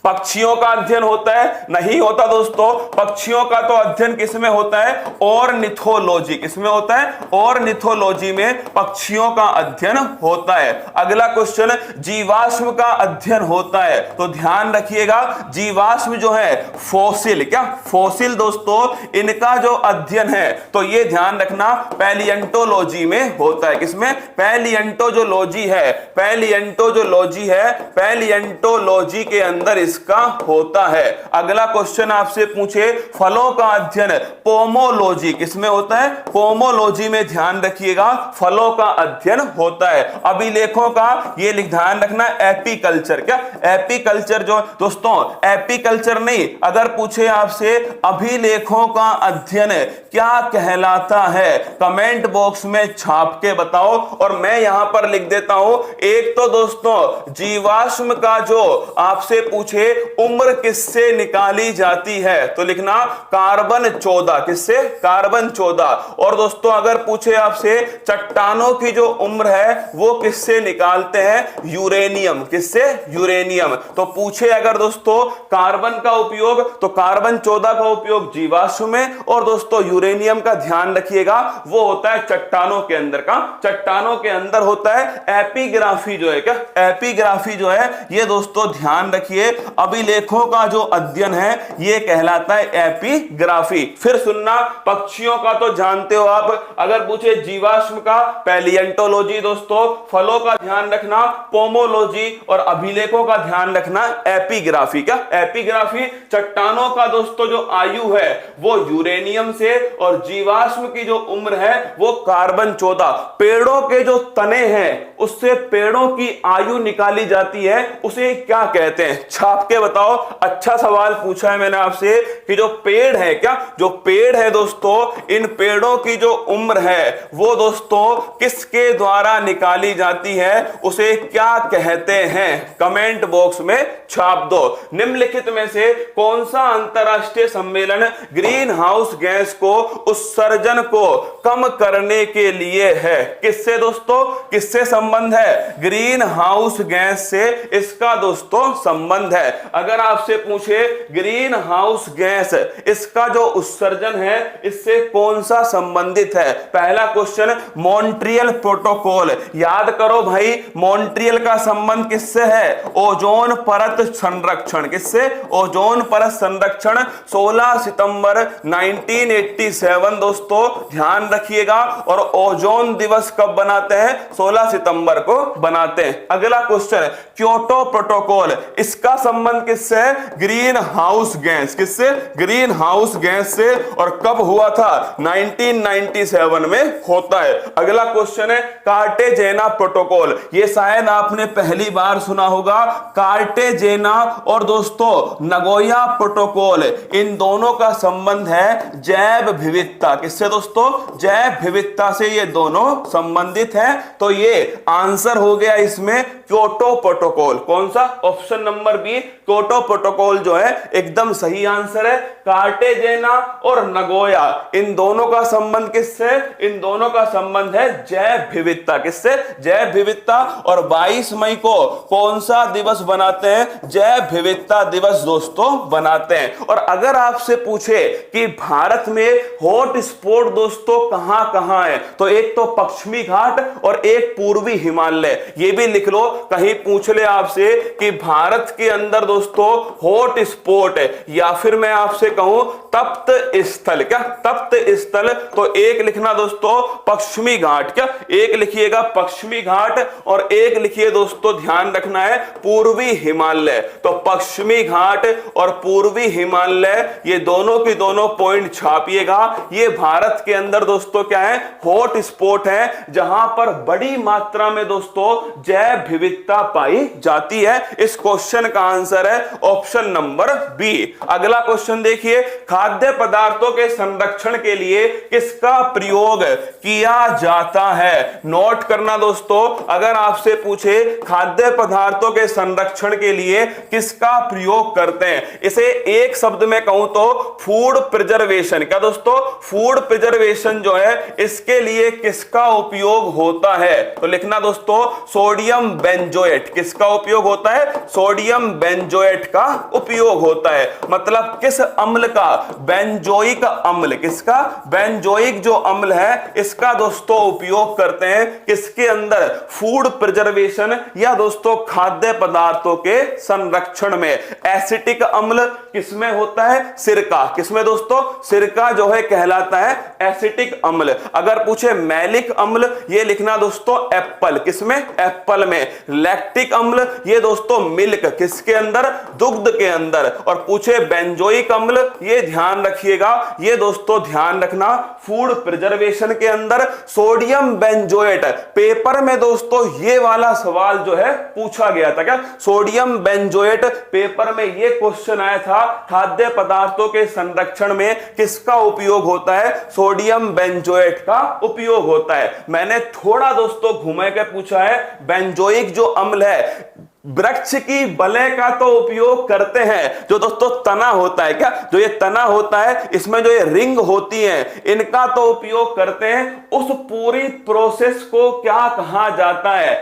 पक्षियों का अध्ययन होता है? नहीं होता दोस्तों। पक्षियों का तो अध्ययन किसमें होता है? ऑर्निथोलॉजी। किसमें होता है? ऑर्निथोलॉजी में पक्षियों का अध्ययन होता है। अगला क्वेश्चन, जीवाश्म का अध्ययन होता है? तो ध्यान रखिएगा, जीवाश्म जो है फॉसिल, क्या फॉसिल दोस्तों, इनका जो अध्ययन है तो ये ध्यान रखना पैलिएंटोलॉजी में होता है। किसमें? पैलिएंटोलॉजी है। पैलिएंटोलॉजी है, पैलिएंटोलॉजी के अंदर इसका होता है। अगला क्वेश्चन आपसे पूछे, फलों का अध्ययन पोमोलॉजी किसमें होता है? पोमोलॉजी में ध्यान रखिएगा फलों का अध्ययन होता है। अभिलेखों का ये ध्यान रखना एपीकल्चर। क्या एपीकल्चर जो दोस्तों, एपीकल्चर नहीं, अगर पूछे आपसे अभिलेखों का अध्ययन क्या कहलाता है, कमेंट बॉक्स में छाप के बताओ। और मैं यहां पर लिख देता हूं, एक तो दोस्तों जीवाश्म का जो आपसे पूछे उम्र किससे निकाली जाती है तो लिखना कार्बन 14। किससे? कार्बन 14। और दोस्तों अगर पूछे आपसे चट्टानों की जो उम्र है वो किससे निकालते हैं? यूरेनियम। किससे? यूरेनियम। तो पूछे अगर दोस्तों कार्बन का उपयोग तो कार्बन 14 का उपयोग जीवाश्म में, और दोस्तों यूरेनियम का ध्यान रखिएगा वो होता है चट्टानों के अंदर का, चट्टानों के अंदर होता है। एपिग्राफी जो है, क्या एपिग्राफी जो है ये दोस्तों ध्यान रखिए अभिलेखों का जो अध्ययन है ये कहलाता है एपिग्राफी। फिर सुनना, पक्षियों का तो जानते हो आप, अगर पूछे जीवाश्म का पैलिएंटोलॉजी दोस्तों, फलों का ध्यान रखना पोमोलॉजी, और अभिलेखों का ध्यान रखना एपिग्राफी। क्या एपिग्राफी? चट्टानों का दोस्तों जो आयु है वो यूरेनियम से, और जीवाश्म की जो उम्र है वो कार्बन 14। पेड़ों के जो तने हैं उससे पेड़ों की आयु निकाली जाती है, उसे क्या कहते हैं? छाप के बताओ। अच्छा सवाल पूछा है मैंने आपसे कि जो पेड़ है, क्या जो पेड़ है दोस्तों, इन पेड़ों की जो उम्र है वो दोस्तों किसके द्वारा निकाली जाती है, उसे क्या कहते हैं? कमेंट बॉक्स में छाप दो। निम्नलिखित में से कौन सा अंतरराष्ट्रीय सम्मेलन ग्रीन हाउस गैस को उत्सर्जन को कम करने के लिए है? किससे दोस्तों, किससे संबंध है? ग्रीन हाउस गैस से इसका दोस्तों संबंध है। अगर आपसे पूछे ग्रीन हाउस गैस, इसका जो उत्सर्जन है इससे कौन सा संबंधित है? पहला क्वेश्चन मॉन्ट्रियल प्रोटोकॉल, याद करो भाई, मॉन्ट्रियल का संबंध किससे है? ओजोन परत संरक्षण। किससे? ओजोन परत संरक्षण। 16 सितंबर 1987 दोस्तों ध्यान रखिएगा। और ओजोन दिवस कब बनाते हैं? 16 सितंबर को बनाते हैं। अगला क्वेश्चन क्योटो प्रोटोकॉल, इसका संबंध किससे है? Green house gas. किससे? ग्रीन हाउस गैस से। और कब हुआ था? 1997 में होता है। अगला क्वेश्चन है कार्टेजेना प्रोटोकॉल, ये शायद आपने पहली बार सुना होगा। कार्टेजेना और दोस्तों नगोया प्रोटोकॉल, इन दोनों का संबंध है जैव विविधता। किससे दोस्तों? जैव विविधता से ये दोनों संबंधित हैं। तो ये आंसर हो गया इसमें क्योटो प्रोटोकॉल। कौन सा? Option number B, Kyoto protocol जो है एकदम सही आंसर है। कार्टेजेना और नगोया, इन दोनों का संबंध किससे? इन दोनों का संबंध है जैव विविधता। किससे? जैव विविधता। और 22 मई को कौन सा दिवस बनाते हैं? जैव विविधता दिवस दोस्तों बनाते हैं। और अगर आपसे पूछे कि भारत में हॉट स्पॉट दोस्तों कहां कहां है, तो एक तो पश्चिमी घाट और एक पूर्वी हिमालय, ये भी लिख लो। कहीं पूछ ले आपसे कि भारत के अंदर दोस्तों हॉट स्पॉट है, या फिर मैं आपसे कहूं तप्त स्थल, क्या तप्त स्थल, तो एक लिखना दोस्तों पश्चिमी घाट। क्या एक लिखिएगा पश्चिमी घाट और एक लिखिए दोस्तों ध्यान रखना है पूर्वी हिमालय। तो पश्चिमी घाट और पूर्वी हिमालय ये दोनों की दोनों पॉइंट छापिएगा। ये भारत के अंदर दोस्तों क्या है? हॉट स्पॉट है, जहां पर बड़ी मात्रा में दोस्तों जैव विविधता पाई जाती है। इस क्वेश्चन का आंसर है ऑप्शन नंबर बी। अगला क्वेश्चन देखिए, खाद्य पदार्थों के संरक्षण के लिए किसका प्रयोग किया जाता है? नोट करना दोस्तों, अगर आपसे पूछे खाद्य पदार्थों के संरक्षण के लिए किसका प्रयोग करते हैं, इसे एक शब्द में कहूं तो फूड प्रिजर्वेशन। क्या दोस्तों? फूड प्रिजर्वेशन जो है इसके लिए किसका उपयोग होता है? तो लिखना दोस्तों सोडियम बेंजोएट। किसका उपयोग होता है? सोडियम बेंजोएट का उपयोग होता है। मतलब किस अम्ल का? बेंजोइक अम्ल। किसका? बेंजोइक जो अम्ल है इसका दोस्तों उपयोग करते हैं किसके अंदर? फूड प्रिजर्वेशन या दोस्तों खाद्य पदार्थों के संरक्षण में। एसिटिक अम्ल किसमें होता है? सिरका। किसमें दोस्तों? सिरका जो है कहलाता है एसिटिक अम्ल। अगर पूछे मैलिक अम्ल, ये लिखना दोस्तों एप्पल। किसमें? एप्पल में। लैक्टिक अम्ल, ये दोस्तों मिल्क। किसके अंदर? दुग्ध के अंदर। और पूछे बेंजोइक अम्ल, ये ध्यान रखिएगा, ये दोस्तों ध्यान रखना फूड प्रिजर्वेशन के अंदर सोडियम बेंजोएट। पेपर में दोस्तों ये वाला सवाल जो है पूछा गया था। क्या? सोडियम बेंजोएट पेपर में ये क्वेश्चन आया था, खाद्य पदार्थों के संरक्षण में किसका उपयोग होता है? सोडियम बेंजोएट का उपयोग होता है। मैंने थोड़ा दोस्तों घुमा के पूछा है, बेंजोइक जो अम्ल है वृक्ष की बले का तो उपयोग करते हैं, जो दोस्तों तना होता है। क्या? जो ये तना होता है इसमें जो ये रिंग होती है इनका तो उपयोग करते हैं। उस पूरी प्रोसेस को क्या कहा जाता है?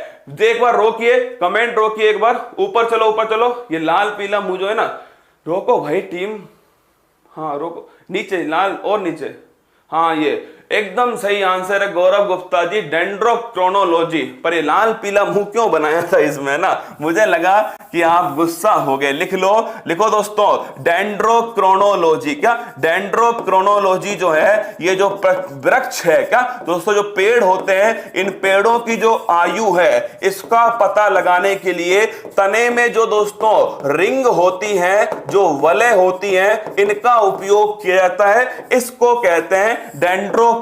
एक बार रोकिए, कमेंट रोकिए, एक बार ऊपर चलो, ऊपर चलो। ये लाल पीला मुंह जो है ना, रोको भाई टीम, हाँ रोको, नीचे लाल और नीचे, हाँ ये एकदम सही आंसर है गौरव गुप्ता जी, डेंड्रोक्रोनोलॉजी। पर ये लाल पीला मुंह क्यों बनाया था इसमें ना? मुझे लगा कि आप गुस्सा हो गए। लिख लो, लिखो दोस्तों डेंड्रोक्रोनोलॉजी। क्या? डेंड्रोक्रोनोलॉजी जो है ये जो वृक्ष है, क्या दोस्तों जो पेड़ होते हैं, इन पेड़ों की जो आयु है इसका पता लगाने के लिए तने में जो दोस्तों रिंग होती है, जो वलय होती है, इनका उपयोग किया जाता है। इसको कहते हैं डेंड्रोक्रोनोलॉजी।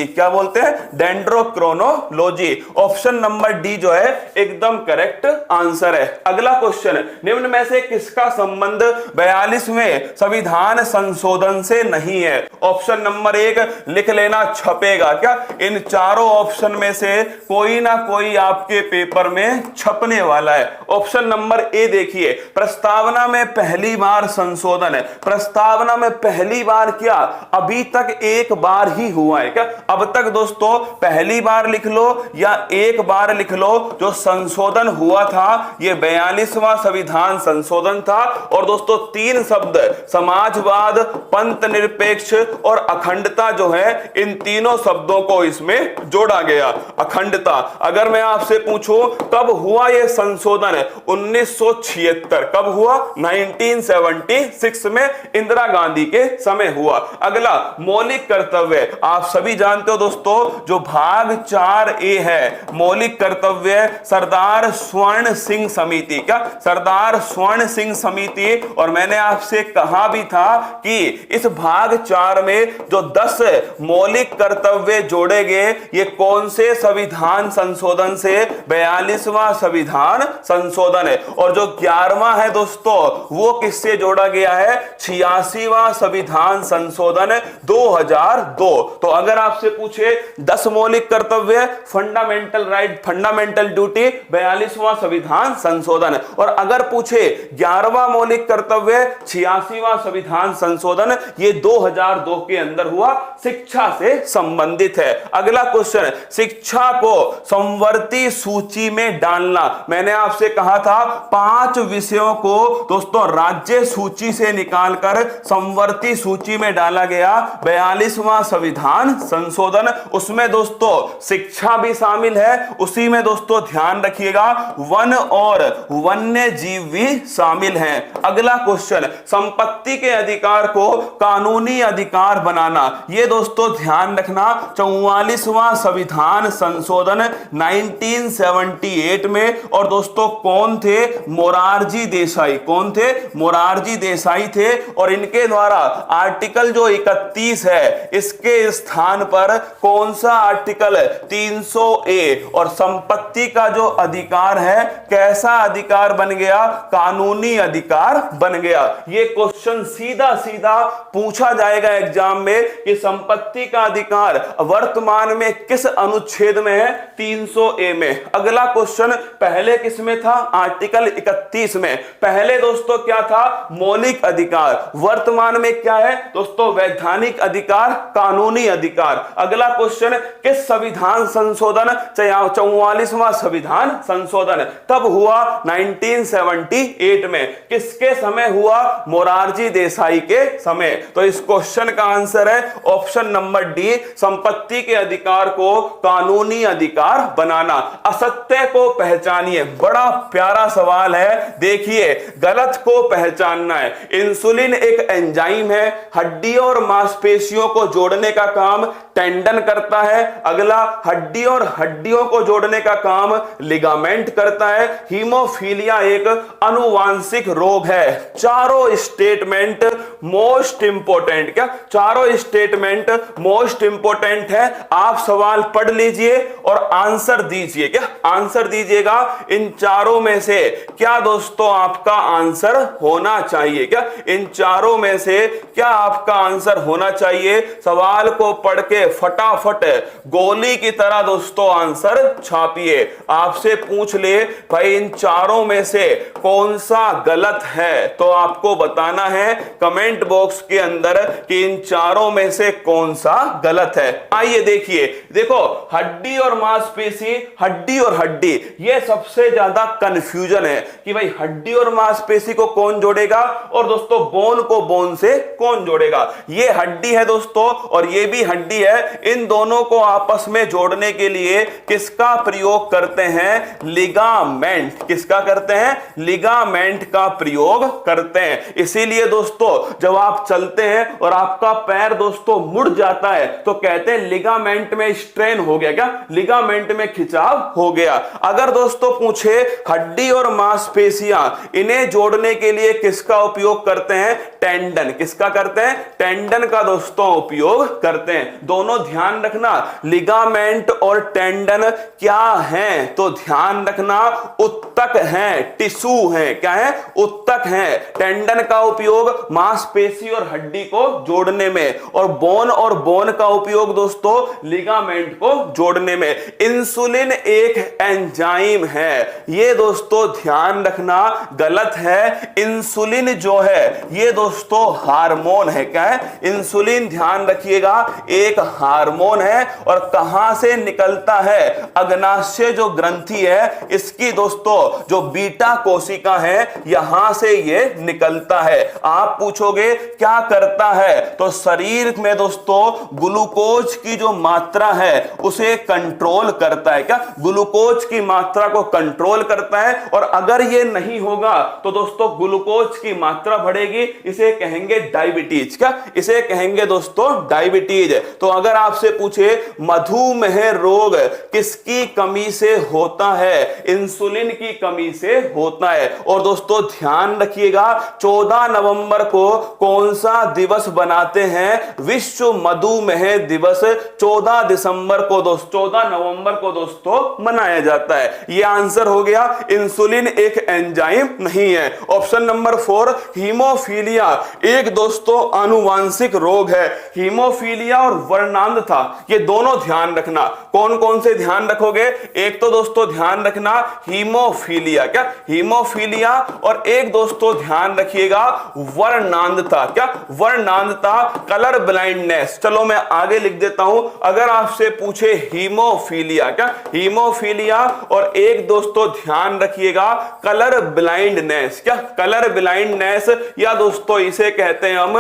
क्या बोलते हैं? डेंड्रोक्रोनोलॉजी। ऑप्शन नंबर डी जो है एकदम करेक्ट आंसर है। अगला क्वेश्चन, निम्न में से किसका संबंध 42वें संविधान संशोधन से नहीं है? ऑप्शन नंबर 1 लिख लेना, छपेगा। क्या? इन चारों ऑप्शन में से कोई ना कोई आपके पेपर में छपने वाला है। ऑप्शन नंबर ए देखिए, प्रस्तावना में पहली बार संशोधन है। प्रस्तावना में पहली बार क्या? अभी तक एक बार ही हुआ है। क्या? अब तक दोस्तों पहली बार लिख लो या एक बार लिख लो, जो संशोधन हुआ था ये 42वां संविधान संशोधन था। और दोस्तों 3 शब्द समाजवाद, पंथ निरपेक्ष और अखंडता जो है, इन तीनों शब्दों को इसमें जोड़ा गया। अखंडता, अगर मैं आपसे पूछूं कब हुआ यह संशोधन? 1976। कब हुआ? 1976 में इंदिरा गांधी के समय हुआ। अगला मौलिक कर्तव्य, आप सभी जानते हो दोस्तों जो भाग 4A है मौलिक कर्तव्य, सरदार स्वर्ण सिंह समिति। क्या? सरदार स्वर्ण सिंह समिति। और मैंने आपसे कहा भी था कि इस भाग 4 में जो 10 मौलिक कर्तव्य जोड़े गए, ये कौन से संविधान संशोधन से? 42वां संविधान संशोधन है। और जो 11वां है दोस्तों वो किससे जोड़ा गया है? 86वां संविधान संशोधन 2002। तो अगर आपसे पूछे 10 मौलिक कर्तव्य, फंडामेंटल राइट, फंडामेंटल ड्यूटी, 42वां संविधान संशोधन। और अगर पूछे 11वां मौलिक कर्तव्य, 86वां संविधान संशोधन, ये 2002 के अंदर हुआ, शिक्षा से संबंधित है। अगला क्वेश्चन, शिक्षा को संवर्ती सूची में डालना। मैंने आपसे कहा था 5 विषयों को दोस्तों राज्य सूची से निकालकर संवर्ती सूची में डाला गया। 42वां संविधान संशोधन, उसमें दोस्तों शिक्षा भी शामिल है। उसी में दोस्तों ध्यान रखिएगा वन और वन्य जीव भी शामिल हैं। अगला क्वेश्चन, संपत्ति के अधिकार को कानूनी अधिकार बनाना। ये दोस्तों ध्यान रखना 44वां संविधान संशोधन 1978 में। और दोस्तों कौन थे? मोरारजी देसाई। कौन थे? मोरारजी देसाई थे। और इनके द्वारा आर्टिकल जो 31 है, इस इसके स्थान पर कौन सा आर्टिकल 300A और संपत्ति का जो अधिकार है कैसा अधिकार बन गया, कानूनी अधिकार बन गया। ये क्वेश्चन सीधा सीधा पूछा जाएगा एग्जाम में कि संपत्ति का अधिकार वर्तमान में किस अनुच्छेद में है, 300A में। अगला क्वेश्चन पहले किस में था, आर्टिकल 31 में। पहले दोस्तों क्या था, मौलिक अधिकार, वर्तमान में क्या है दोस्तों, वैधानिक अधिकार, कानूनी अधिकार। अगला क्वेश्चन किस संविधान संशोधन, 44वां संविधान संशोधन कब हुआ, 1978 में। किसके समय हुआ, मोरारजी देसाई के समय। तो इस क्वेश्चन का आंसर है ऑप्शन नंबर डी, संपत्ति के अधिकार को कानूनी अधिकार बनाना। असत्य को पहचानिए, बड़ा प्यारा सवाल है। देखिए गलत को पहचानना है। इंसुलिन एक एंजाइम है, हड्डियों और मांसपेशियों को जोड़ने का काम टेंडन करता है। अगला, हड्डी और हड्डियों को जोड़ने का काम लिगामेंट करता है। हीमोफीलिया एक अनुवांशिक रोग है। चारों स्टेटमेंट मोस्ट इंपोर्टेंट, क्या चारों स्टेटमेंट मोस्ट इंपोर्टेंट है। आप सवाल पढ़ लीजिए और आंसर दीजिए। क्या आंसर दीजिएगा, इन चारों में से क्या दोस्तों आपका आंसर होना चाहिए, क्या इन चारों में से क्या आपका आंसर होना चाहिए। सवाल को पढ़ के फटाफट गोली की तरह दोस्तों आंसर छापिए। आपसे पूछ ले भाई इन चारों में से कौन सा गलत है, तो आपको बताना है कमेंट बॉक्स के अंदर कि इन चारों में से कौन सा गलत है। आइए देखिए, देखो हड्डी और मांसपेशी, हड्डी और हड्डी, ये सबसे ज्यादा कंफ्यूजन है कि भाई हड्डी और मांसपेशी को कौन जोड़ेगा और दोस्तों बोन को बोन से कौन जोड़ेगा। ये हड्डी है दोस्तों और ये भी हड्डी है। इन दोनों को आपस में जोड़ने के लिए किसका प्रयोग करते हैं, लिगामेंट। किसका करते हैं, लिगामेंट का प्रयोग करते हैं। इसीलिए दोस्तों जब आप चलते हैं और आपका पैर दोस्तों मुड़ जाता है तो कहते हैं लिगामेंट में स्ट्रेन हो गया, क्या लिगामेंट में खिंचाव हो गया। अगर दोस्तों पूछे हड्डी और मांसपेशियां, इन्हें जोड़ने के लिए किसका उपयोग करते हैं, टेंडन। किसका करते हैं, टेंडन का दोस्तों उपयोग करते हैं। दोनों ध्यान रखना, लिगामेंट और टेंडन क्या हैं, तो ध्यान रखना उत्तक हैं, टिश्यू हैं। क्या है, उत्तक हैं। टेंडन का उपयोग मांसपेशी और हड्डी को जोड़ने में और बोन का उपयोग दोस्तों लिगामेंट को जोड़ने में। इंसुलिन एक एंजाइम है, ये दोस्तों ध्यान रखना गलत है। इंसुलिन जो है ये दोस्तों हार्मोन है। क्या है, इंसुलिन ध्यान रखिएगा एक हार्मोन है और कहां से निकलता है, अग्नाशय जो ग्रंथि है इसकी दोस्तों जो बीटा कोशिका है यहां से ये निकलता है। आप पूछोगे क्या करता है, तो शरीर में दोस्तों ग्लूकोज की जो मात्रा है उसे कंट्रोल करता है। क्या, ग्लूकोज की मात्रा को कंट्रोल करता है और अगर ये नहीं होगा तो दोस्तों ग्लूकोज की मात्रा बढ़ेगी, इसे कहेंगे डायबिटीज। क्या, इसे कहेंगे दोस्तों डायबिटीज। तो अगर आपसे पूछे मधुमेह रोग किसकी कमी से होता है, इंसुलिन की कमी से होता है। और दोस्तों ध्यान रखिएगा 14 नवंबर को कौन सा दिवस बनाते हैं, विश्व मधुमेह दिवस 14 दिसंबर को दोस्तों 14 नवंबर को दोस्तों मनाया जाता है। यह आंसर हो गया, इंसुलिन एक एंजाइम नहीं है। ऑप्शन नंबर 4, हीमोफीलिया एक दोस्तों आनुवांशिक रोग है। हीमोफीलिया और वर्णांधता ये दोनों ध्यान रखना। कौन कौन से ध्यान रखोगे, एक तो दोस्तों ध्यान रखना हीमोफीलिया, क्या हीमोफीलिया, और एक दोस्तों ध्यान रखिएगा वर्णांधता। क्या, वर्णांधता, कलर ब्लाइंडनेस। चलो मैं आगे लिख देता हूं। अगर आपसे पूछे हीमोफीलिया, क्या हीमोफीलिया, और एक दोस्तों ध्यान रखिएगा कलर ब्लाइंडनेस। क्या, कलर ब्लाइंडनेस, या दोस्तों इसे कहते हैं हम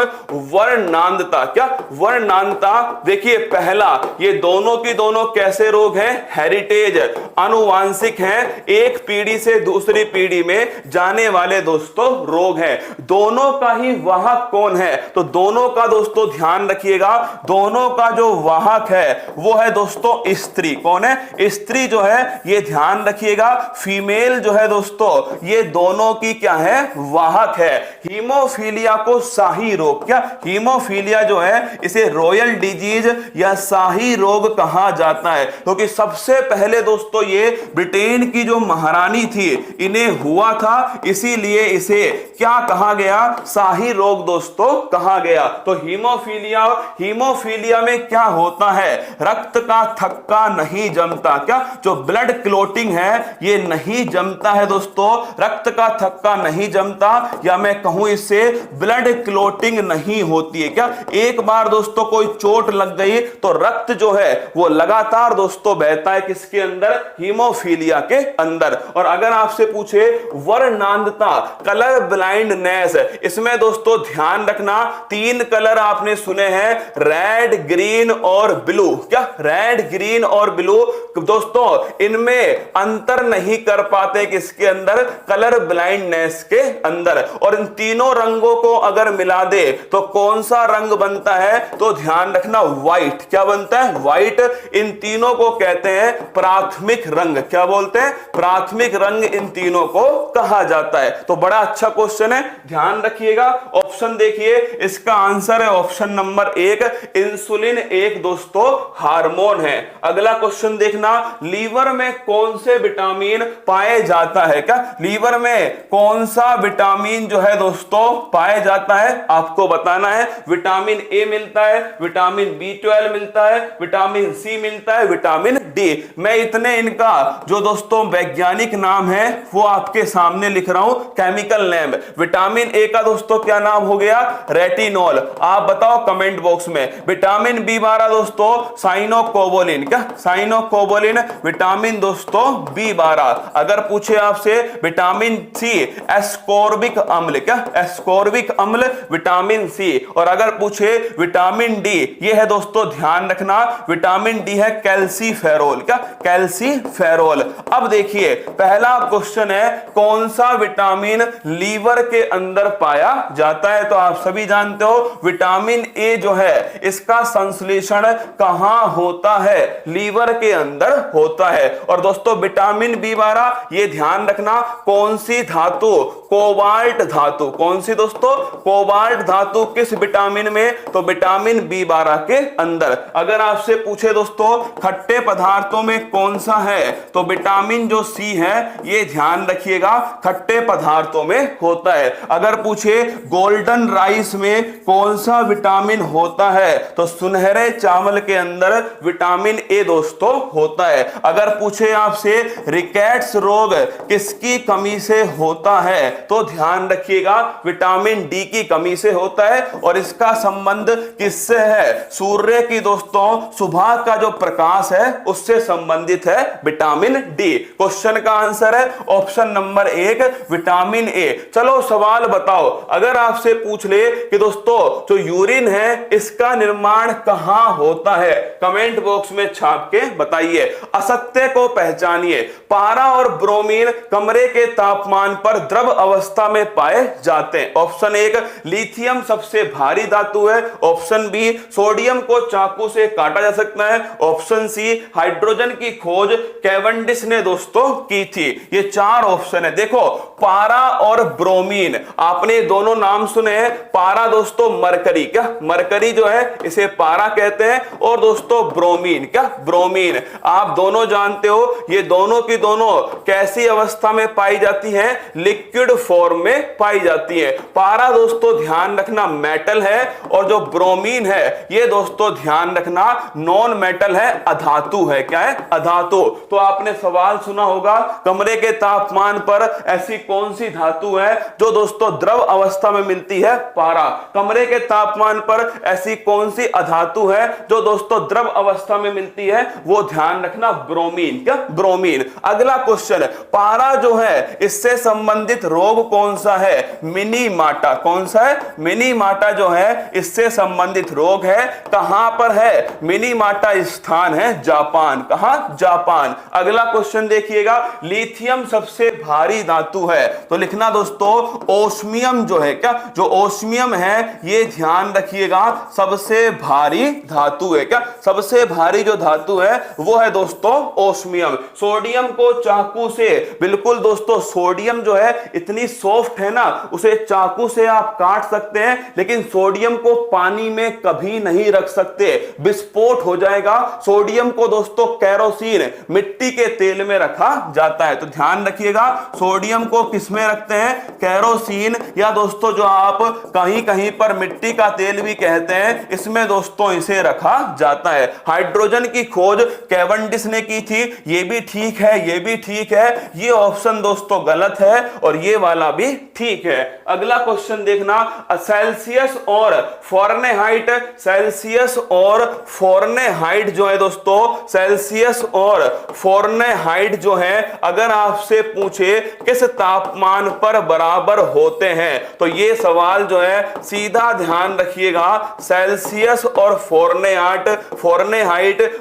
वर्णांधता। क्या, वर्णांधता। देखिए पहला, ये दोनों की दोनों कैसे रोग हैं, हेरिटेज, आनुवांशिक हैं, एक पीढ़ी से दूसरी पीढ़ी में जाने वाले दोस्तों रोग हैं। दोनों का ही वाहक कौन है, तो दोनों का दोस्तों ध्यान रखिएगा, दोनों का जो वाहक है वो है दोस्तों स्त्री। कौन है, स्त्री जो है, ये ध्यान रखिएगा, फीमेल जो है दोस्तों ये दोनों की क्या है, वाहक है। हीमोफीलिया को शाही रोग, क्या हीमोफीलिया जो है इसे रॉयल डिजीज या शाही रोग कहा जाता है? क्योंकि सबसे पहले दोस्तों ये ब्रिटेन की जो महारानी थी इन्हें हुआ था, इसीलिए इसे क्या कहा गया? शाही रोग दोस्तों कहा गया। तो हीमोफीलिया, हीमोफीलिया में क्या होता है? रक्त का थक्का नहीं जमता। क्या? जो ब्लड क्लोटिंग है ये नहीं जमता है दोस्तों, रक्त का थक्का नहीं जमता, या मैं कहूं इससे ब्लड क्लोटिंग नहीं होती है। क्या? एक बार दोस्तों कोई चोट लग गई तो रक्त जो है वो लगातार दोस्तों बहता है किसके अंदर? हीमोफीलिया के अंदर। और अगर आपसे पूछे वर्णांधता, कलर ब्लाइंडनेस, इसमें दोस्तों ध्यान रखना 3 कलर आपने सुने हैं, रेड, ग्रीन और ब्लू। क्या? रेड, ग्रीन और ब्लू दोस्तों इनमें अंतर नहीं कर पाते किसके अंदर? कलर ब्लाइंडनेस के अंदर। और इन तीनों रंगों को अगर मिला दे तो कौन सा रंग बनता है? तो ध्यान रखना व्हाइट। क्या बनता है? व्हाइट। इन तीनों को कहते हैं प्राथमिक रंग। क्या बोलते हैं? प्राथमिक रंग इन तीनों को कहा जाता है। तो बड़ा अच्छा क्वेश्चन है, ध्यान रखिएगा। ऑप्शन देखिए, इसका आंसर है ऑप्शन नंबर 1, इंसुलिन एक दोस्तों हार्मोन है। अगला क्वेश्चन देखना, लीवर में कौन से विटामिन पाए जाता है? क्या? लीवर में कौन सा विटामिन जो है दोस्तों पाए जाता है? आपको बताना है। विटामिन ए मिलता है, विटामिन B12 मिलता है, विटामिन सी मिलता है, विटामिन डी। मैं इतने इनका जो दोस्तों वैज्ञानिक नाम है वो आपके सामने लिख रहा हूं, केमिकल नेम। विटामिन ए का दोस्तों क्या नाम हो गया? रेटिनॉल। आप बताओ कमेंट बॉक्स में। विटामिन B12 दोस्तों साइनोकोबोलिन। क्या? साइनोकोबोलिन विटामिन दोस्तों B12। अगर पूछे आपसे विटामिन सी एस्कॉर्बिक अम्ल। क्या? एस्कॉर्बिक अम्ल विटामिन सी। और अगर पूछे विटामिन डी, ये है दोस्तों ध्यान रखना, विटामिन डी है कैल्सीफेरोल। क्या? कैल्सीफेरोल। अब देखिए पहला क्वेश्चन है, कौन सा विटामिन लीवर के अंदर पाया जाता है? तो आप सभी जानते हो विटामिन ए जो है इसका संश्लेषण कहां होता है? लीवर के अंदर होता है। और दोस्तों विटामिन B12 ये ध्यान रखना कौन सी धातु? कोबाल्ट धातु। कौन सी दोस्तों? कोबाल्ट धातु। किस विटामिन में? तो विटामिन B12 के अंदर। अगर आपसे पूछे दोस्तों खट्टे पदार्थों में कौन सा है? तो विटामिन जो सी है ये ध्यान रखिएगा खट्टे पदार्थों में होता है। अगर पूछे गोल्डन राइस में कौन सा विटामिन होता है? तो सुनहरे चावल के अंदर विटामिन ए दोस्तों होता है। अगर पूछे आपसे रिकेट्स रोग किसकी कमी से होता है? तो ध्यान रखिएगा विटामिन डी की कमी से होता है। और इसका संबंध किससे है? सूर्य की दोस्तों सुबह का जो प्रकाश है उससे संबंधित है विटामिन डी। क्वेश्चन का आंसर है ऑप्शन नंबर 1 विटामिन ए। चलो सवाल बताओ, अगर आपसे पूछ ले कि दोस्तों जो यूरिन है इसका निर्माण कहां होता है? कमेंट बॉक्स में छाप के बताइए। असत्य को पहचानिए। पारा और ब्रोमीन कमरे के तापमान पर द्रव अवस्था में पाए जाते हैं। ऑप्शन 1 लिथियम सबसे भारी धातु है। ऑप्शन बी सोडियम को चाकू से काटा जा सकता है। ऑप्शन सी हाइड्रोजन की खोज कैवेंडिश ने दोस्तों की थी। ये 4 ऑप्शन है। देखो पारा और ब्रोमीन, आपने दोनों नाम सुने हैं। पारा दोस्तों मरकरी। क्या? मरकरी जो है इसे पारा कहते हैं। और दोस्तों ब्रोमीन, क्या? ब्रोमीन आप दोनों जानते हो ये दोनों की दोनों कैसी अवस्था में पाई जाती है? लिक्विड फॉर्म में पाई जाती है। पारा दोस्तों ध्यान रखना मेटल है, और जो ब्रोमीन है ये दोस्तों ध्यान रखना नॉन मेटल है, अधातु है। क्या है? अधातु। तो आपने सवाल सुना होगा कमरे के तापमान पर ऐसी कौन सी धातु है जो दोस्तों द्रव अवस्था में मिलती है? पारा। कमरे के तापमान पर ऐसी कौन सी अधातु है जो दोस्तों द्रव अवस्था में मिलती है? वो ध्यान रखना ब्रोमीन। क्या? ब्रोमीन। अगला क्वेश्चन, पारा जो है इससे संबंधित रोग कौन सा है? मिनीमाटा। कौन सा है? मिनीमाटा जो है इससे संबंधित रोग है। कहां पर है? मिनीमाटा स्थान है जापान। जापान। कहां? जापान। अगला क्वेश्चन देखिएगा, लिथियम सबसे भारी धातु है, तो लिखना दोस्तों ओस्मियम जो है, क्या जो ओस्मियम है ये ध्यान रखिएगा सबसे भारी धातु है। क्या सबसे भारी जो धातु है वो है दोस्तों ओस्मियम। सोडियम को चाकू से, बिल्कुल दोस्तों सोडियम जो है इतनी सॉफ्ट है ना, उसे चाकू से आप काट सकते हैं, लेकिन सोडियम को पानी में कभी नहीं रख सकते, विस्फोट हो जाएगा। सोडियम को दोस्तों केरोसिन, मिट्टी के तेल में रखा जाता है, तो ध्यान रखिएगा सोडियम को किस में रखते हैं? केरोसिन, या दोस्तों जो आप कहीं कहीं पर मिट्टी का तेल भी कहते हैं, इसमें दोस्तों इसे रखा जाता है। हाइड्रोजन की खोज कैवेंडिश ने की थी, ये भी ठीक है, ये भी ठीक है, ये ऑप्शन दोस्तों गलत है और ये वाला भी ठीक है। अगला क्वेश्चन देखना, सेल्सियस और फ़ारेनहाइट, सेल्सियस और फ़ारेनहाइट जो है दोस्तों, सेल्सियस और फ़ारेनहाइट जो है अगर आपसे पूछे किस तापमान पर बराबर होते हैं, तो ये सवाल जो है सीधा ध्यान रखिएगा, सेल्सियस और फ़ारेनहाइट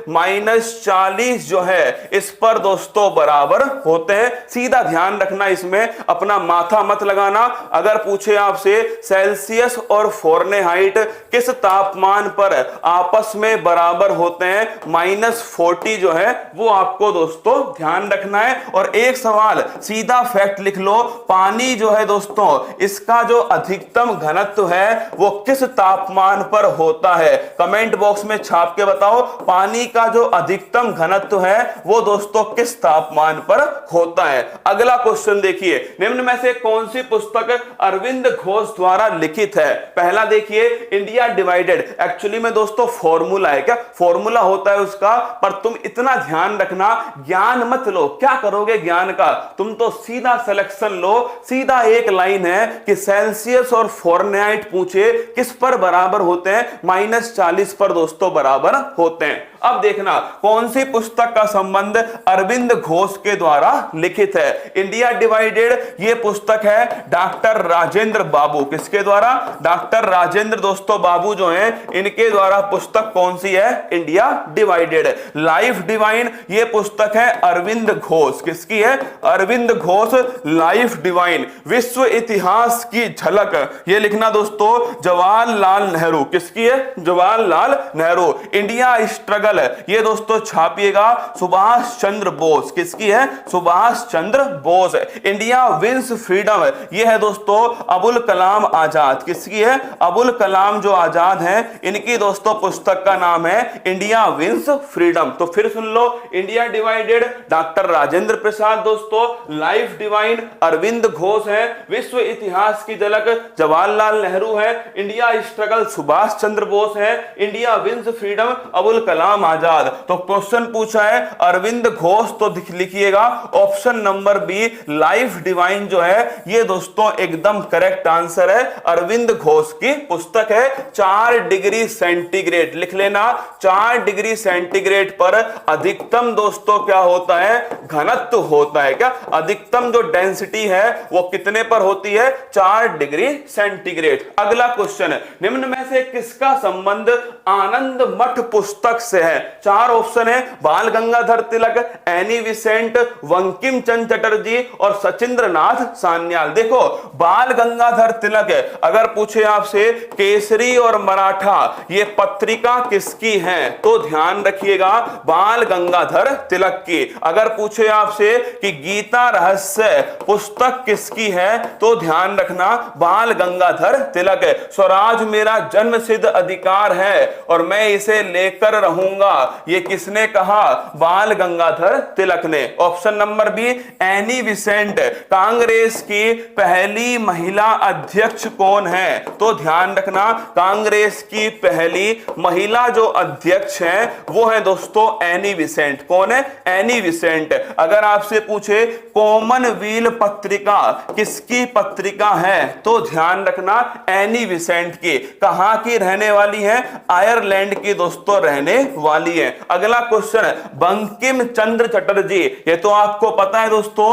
-40 जो है इस पर दोस्तों बराबर होते हैं। सीधा ध्यान रखना, इसमें अपना माथा मत लगाना। अगर पूछे आपसे सेल्सियस और फ़ारेनहाइट किस तापमान पर आपस में बराबर होते हैं, -40 जो है वो आपको दोस्तों ध्यान रखना है। और एक सवाल सीधा फैक्ट लिख लो, पानी जो है दोस्तों इसका जो अधिकतम घनत्व है वो किस तापमान पर होता है? कमेंट बॉक्स में छाप के बताओ, पानी का जो अधिकतम घनत्व है वो दोस्तों किस तापमान पर होता है। अगला क्वेश्चन देखिए, निम्न में से कौन सी पुस्तक अरविंद घोष द्वारा लिखित है? पहला देखिए इंडिया डिवाइडेड, एक्चुअली में दोस्तों फॉर्मूला है, क्या फॉर्मूला होता है उसका, पर तुम इतना ध्यान रखना ज्ञान मत लो। क्या करोगे ज्ञान का? तुम तो सीधा सिलेक्शन लो, सीधा एक लाइन है कि सेल्सियस और फ़ारेनहाइट पूछे किस पर बराबर होते हैं, -40 पर दोस्तों बराबर होते हैं। अब देखना कौन सी पुस्तक का संबंध अरविंद घोष के द्वारा लिखित है। इंडिया डिवाइडेड ये पुस्तक है डॉक्टर राजेंद्र बाबू, किसके द्वारा? डॉक्टर राजेंद्र दोस्तों बाबू जो हैं इनके द्वारा पुस्तक कौन सी है? India divided. लाइफ डिवाइन ये पुस्तक है अरविंद घोष, किसकी है? Arvind Ghosh life divine. विश्व इतिहास की झलक ये लिखना दोस्तों जवाहरलाल नेहरू, किसकी है? जवाहरलाल नेहरू। इंडिया स्ट्रगल ये दोस्तों छापिएगा सुभाष चंद्र बोस, किसकी है? Subhash Chandra Bose. India wins freedom ये है दोस्तों अबुल कलाम आजाद, किसकी है? अबुल कलाम जो आजाद हैं इनकी दोस्तों पुस्तक का नाम है इंडिया विंस फ्रीडम। तो फिर सुन लो, India divided doctor Rajendra Prasad दोस्तों, लाइफ डिवाइन अरविंद घोष है, विश्व इतिहास की झलक जवाहरलाल नेहरू है, इंडिया स्ट्रगल सुभाष चंद्र बोस है, India wins freedom Abul Kalam Azad. तो क्वेश्चन पूछा है अरविंद घोष, तो लिखिएगा option number B life divine जो है ये दोस्तों एकदम करेक्ट आंसर है। अरविंद घोष की पुस्तक है। 4 डिग्री सेंटीग्रेड लिख लेना, 4 डिग्री सेंटीग्रेड पर अधिकतम दोस्तों क्या होता है? घनत्व होता है। क्या अधिकतम जो डेंसिटी है वो कितने पर होती है? 4 डिग्री सेंटीग्रेड। अगला क्वेश्चन, निम्न में से किसका संबंध आनंद मठ पुस्तक से है? 4 ऑप्शन है, बाल गंगाधर तिलक, एनी विसेंट, बंकिम चंद्र चटर्जी और सचिंद्रनाथ सान्याल। देखो बाल गंगाधर तिलक है, अगर पूछे आपसे केसरी और मराठा ये पत्रिका किसकी है, तो ध्यान रखिएगा बाल गंगाधर तिलक की। अगर पूछे आपसे कि गीता रहस्य पुस्तक किसकी है, तो ध्यान रखना बाल गंगाधर तिलक है। स्वराज मेरा जन्मसिद्ध अधिकार है और मैं इसे लेकर रहूंगा, ये किसने कहा? बाल गंगाधर तिलक ने। Option number B Annie Besant. Congress की पहली महिला अध्यक्ष कौन है? तो ध्यान रखना कांग्रेस की पहली महिला जो अध्यक्ष है वो है दोस्तों एनी विसेंट। कौन है? Annie Besant. अगर आपसे पूछे कॉमनवेल्थ पत्रिका किसकी पत्रिका है, तो ध्यान रखना एनी विसेंट की। कहां की रहने वाली है? आयरलैंड की दोस्तों रहने वाली है। अगला क्वेश्चन है बंकिम चंद्र चटर्जी, ये तो आपको पता है दोस्तों,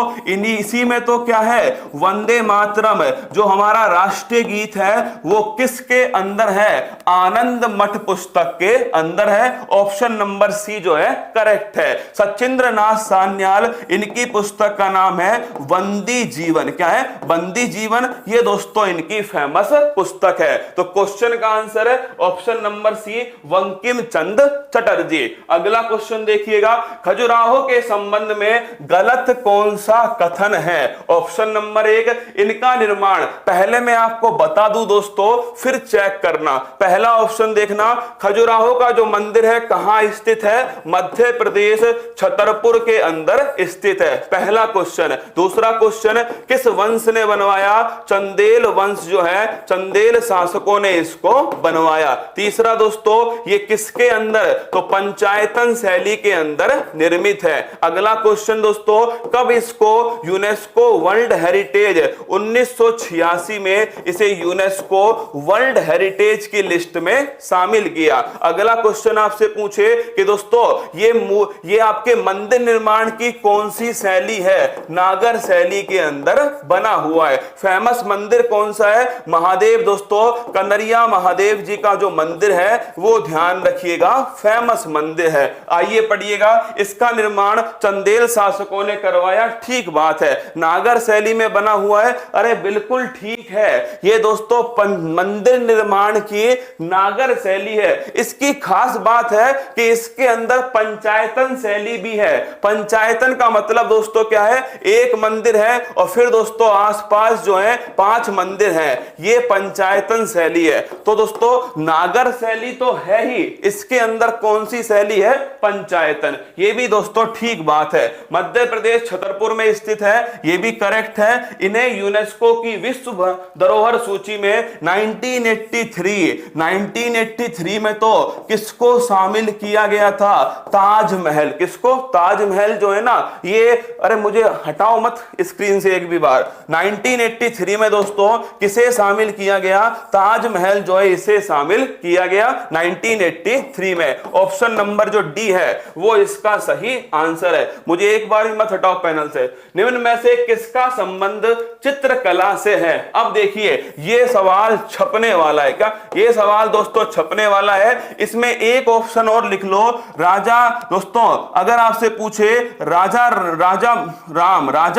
इसी में तो क्या है? वंदे मातरम जो हमारा राष्ट्रीय गीत है वो किसके अंदर है? आनंद मठ पुस्तक के अंदर है। ऑप्शन नंबर सी जो है करेक्ट है। सचिंद्र नाथ सान्याल, इनकी पुस्तक का नाम है बंदी जीवन। क्या है? बंदी जीवन। ये दोस्तों इनकी फेमस पुस्तक है। तो क्वेश्चन का आंसर है ऑप्शन नंबर सी, बंकिम चंद्र चटर्जी। अगला क्वेश्चन देखिएगा, खजुराहो के संबंध में गलत कौन सा कथन है? ऑप्शन नंबर एक, इनका निर्माण, पहले मैं आपको बता दूं दोस्तों फिर चेक करना। पहला ऑप्शन देखना, खजुराहो का जो मंदिर है कहां स्थित है? मध्य प्रदेश छतरपुर के अंदर स्थित है, पहला क्वेश्चन। दूसरा क्वेश्चन, किस वंश ने बनवाया? चंदेल वंश जो है, चंदेल शासकों ने इसको बनवाया। तीसरा दोस्तों, ये किसके अंदर? तो पंचायतन शैली के अंदर निर्मित है। अगला क्वेश्चन दोस्तों, कब इसको यूनेस्को वर्ल्ड हेरिटेज, 1986 में इसे यूनेस्को वर्ल्ड हेरिटेज की लिस्ट में शामिल किया। अगला क्वेश्चन आपसे पूछे कि दोस्तों ये आपके मंदिर निर्माण की कौन सी शैली है? नागर शैली के अंदर बना हुआ है। फेमस मंदिर कौन सा है? महादेव दोस्तों, कन्हैया महादेव जी का जो मंदिर है वो ध्यान रखिएगा फेमस मंदिर है। आइए पढ़िएगा, इसका निर्माण चंदेल शासकों ने करवाया, ठीक बात है। नागर शैली में बना हुआ है, अरे बिल्कुल ठीक है। ये दोस्तों मंदिर निर्माण की नागर शैली है। इसकी खास बात है कि इसके अंदर पंचायतन शैली भी है। पंचायतन का मतलब दोस्तों क्या है? एक मंदिर है और फिर दोस्तों आसपास जो है 5 मंदिर हैं, ये पंचायतन शैली है। तो दोस्तों नागर शैली तो है ही, इसके अंदर कौन सी शैली है? पंचायतन। ये भी दोस्तों ठीक बात है। मध्य प्रदेश छतरपुर में स्थित है, ये भी करेक्ट है। इन्हें यूनेस्को की विश्व धरोहर सूची में 1983 में तो किसको शामिल किया गया था? ताजमहल। किसको? ताजमहल जो है ना ये, अरे मुझे हटाओ मत स्क्रीन से एक भी बार। 1983 में दोस्तों किसे शामिल किया गया? ताजमहल जो है इसे शामिल किया गया 1983 में। ऑप्शन नंबर जो डी है वो इसका सही आंसर है। मुझे एक बार मत हटाओ पैनल से। निम्न में से किसका संबंध चित्रकला से है? अब देखिए ये सवाल छपने वाला है। क्या ये सवाल दोस्तों छपने वाला है? इसमें एक ऑप्शन और लिख लो, राजा। दोस्तों अगर आपसे पूछे राजा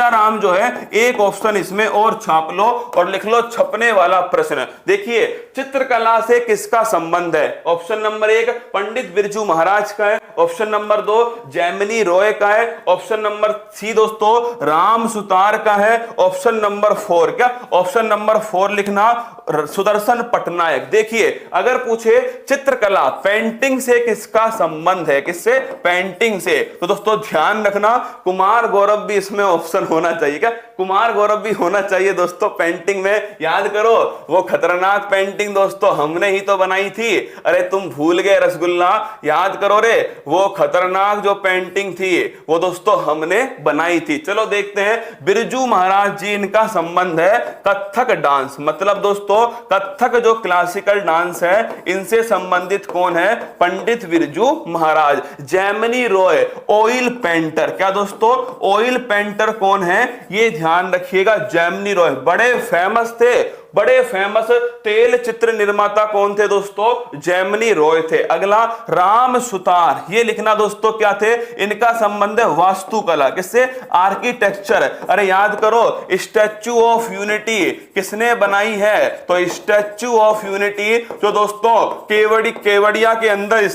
राम जो है, एक ऑप्शन इसमें और छाप लो और लिख लो छपने वाला प्रश्न। देखिए चित्रकला से किसका संबंध है? ऑप्शन नंबर एक पंडित बिरजू महाराज का है। ऑप्शन नंबर 2 जैमिनी रॉय का है। ऑप्शन नंबर सी दोस्तों राम सुतार का है। ऑप्शन नंबर 4 क्या? ऑप्शन नंबर 4 लिखना सुदर्शन पटनायक। देखिए अगर पूछे चित्रकला पेंटिंग से किसका संबंध है? किससे? पेंटिंग से। तो दोस्तों ध्यान रखना कुमार गौरव भी इसमें ऑप्शन होना चाहिए। क्या कुमार गौरव भी होना चाहिए दोस्तों पेंटिंग में? याद करो वो खतरनाक पेंटिंग दोस्तों हमने ही तो बनाई थी। अरे तुम भूल गए रसगुल्ला, याद करो रे, वो खतरनाक जो पेंटिंग थी वो दोस्तों हमने बनाई थी। चलो देखते हैं, बिरजू महाराज जी इनका संबंध है कथक डांस। मतलब दोस्तों कथक जो क्लासिकल डांस है इनसे संबंधित कौन है? पंडित बिरजू महाराज। Jamini Roy oil painter. क्या दोस्तों? ऑयल पेंटर कौन है? ये ध्यान रखिएगा, जैमिनी रॉय बड़े फेमस थे। बड़े फेमस तेल चित्र निर्माता कौन थे दोस्तों? जैमिनी रॉय थे। अगला राम सुतार, ये लिखना दोस्तों क्या थे? इनका संबंध है वास्तुकला। किससे? आर्किटेक्चर। अरे याद करो स्टैच्यू ऑफ यूनिटी किसने बनाई है? तो स्टैच्यू ऑफ यूनिटी जो दोस्तों केवड़िया के अंदर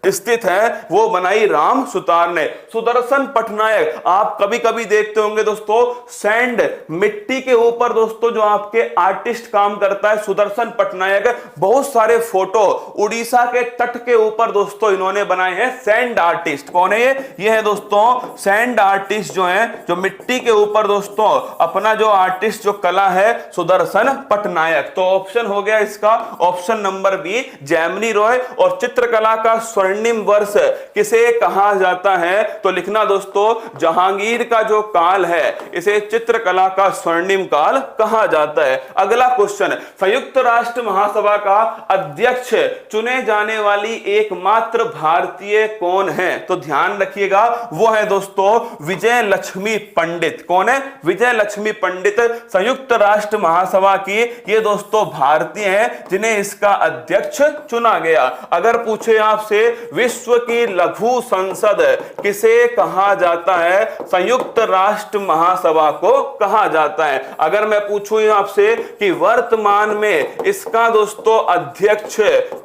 स्थित है वो बनाई राम सुतार ने। सुदर्शन पटनायक, आप कभी कभी देखते होंगे दोस्तों सैंड मिट्टी के ऊपर दोस्तों जो आपके आर्टिस्ट काम करता है सुदर्शन पटनायक, बहुत सारे फोटो उड़ीसा के तट के ऊपर दोस्तों इन्होंने बनाए हैं। सैंड आर्टिस्ट कौन है? ये है दोस्तों सैंड आर्टिस्ट जो है, जो मिट्टी के ऊपर दोस्तों अपना जो आर्टिस्ट जो कला है सुदर्शन पटनायक। तो ऑप्शन हो गया इसका option number B Jamini Roy. और चित्रकला का स्वर्णिम वर्ष किसे कहा जाता है? तो लिखना दोस्तों जहांगीर का जो काल है इसे चित्रकला का स्वर्णिम काल कहा जाता है। अगला क्वेश्चन, संयुक्त राष्ट्र महासभा का अध्यक्ष चुने जाने वाली एकमात्र भारतीय कौन है? तो ध्यान रखिएगा वो है दोस्तों विजय लक्ष्मी पंडित। कौन है? विजय लक्ष्मी पंडित संयुक्त राष्ट्र महासभा की ये दोस्तों भारतीय हैं जिन्हें इसका अध्यक्ष चुना गया। अगर पूछे आपसे विश्व की लघु संसद किसे कहा जाता है? संयुक्त राष्ट्र महासभा को कहा जाता है। अगर मैं पूछूं आपसे कि वर्तमान में इसका दोस्तों अध्यक्ष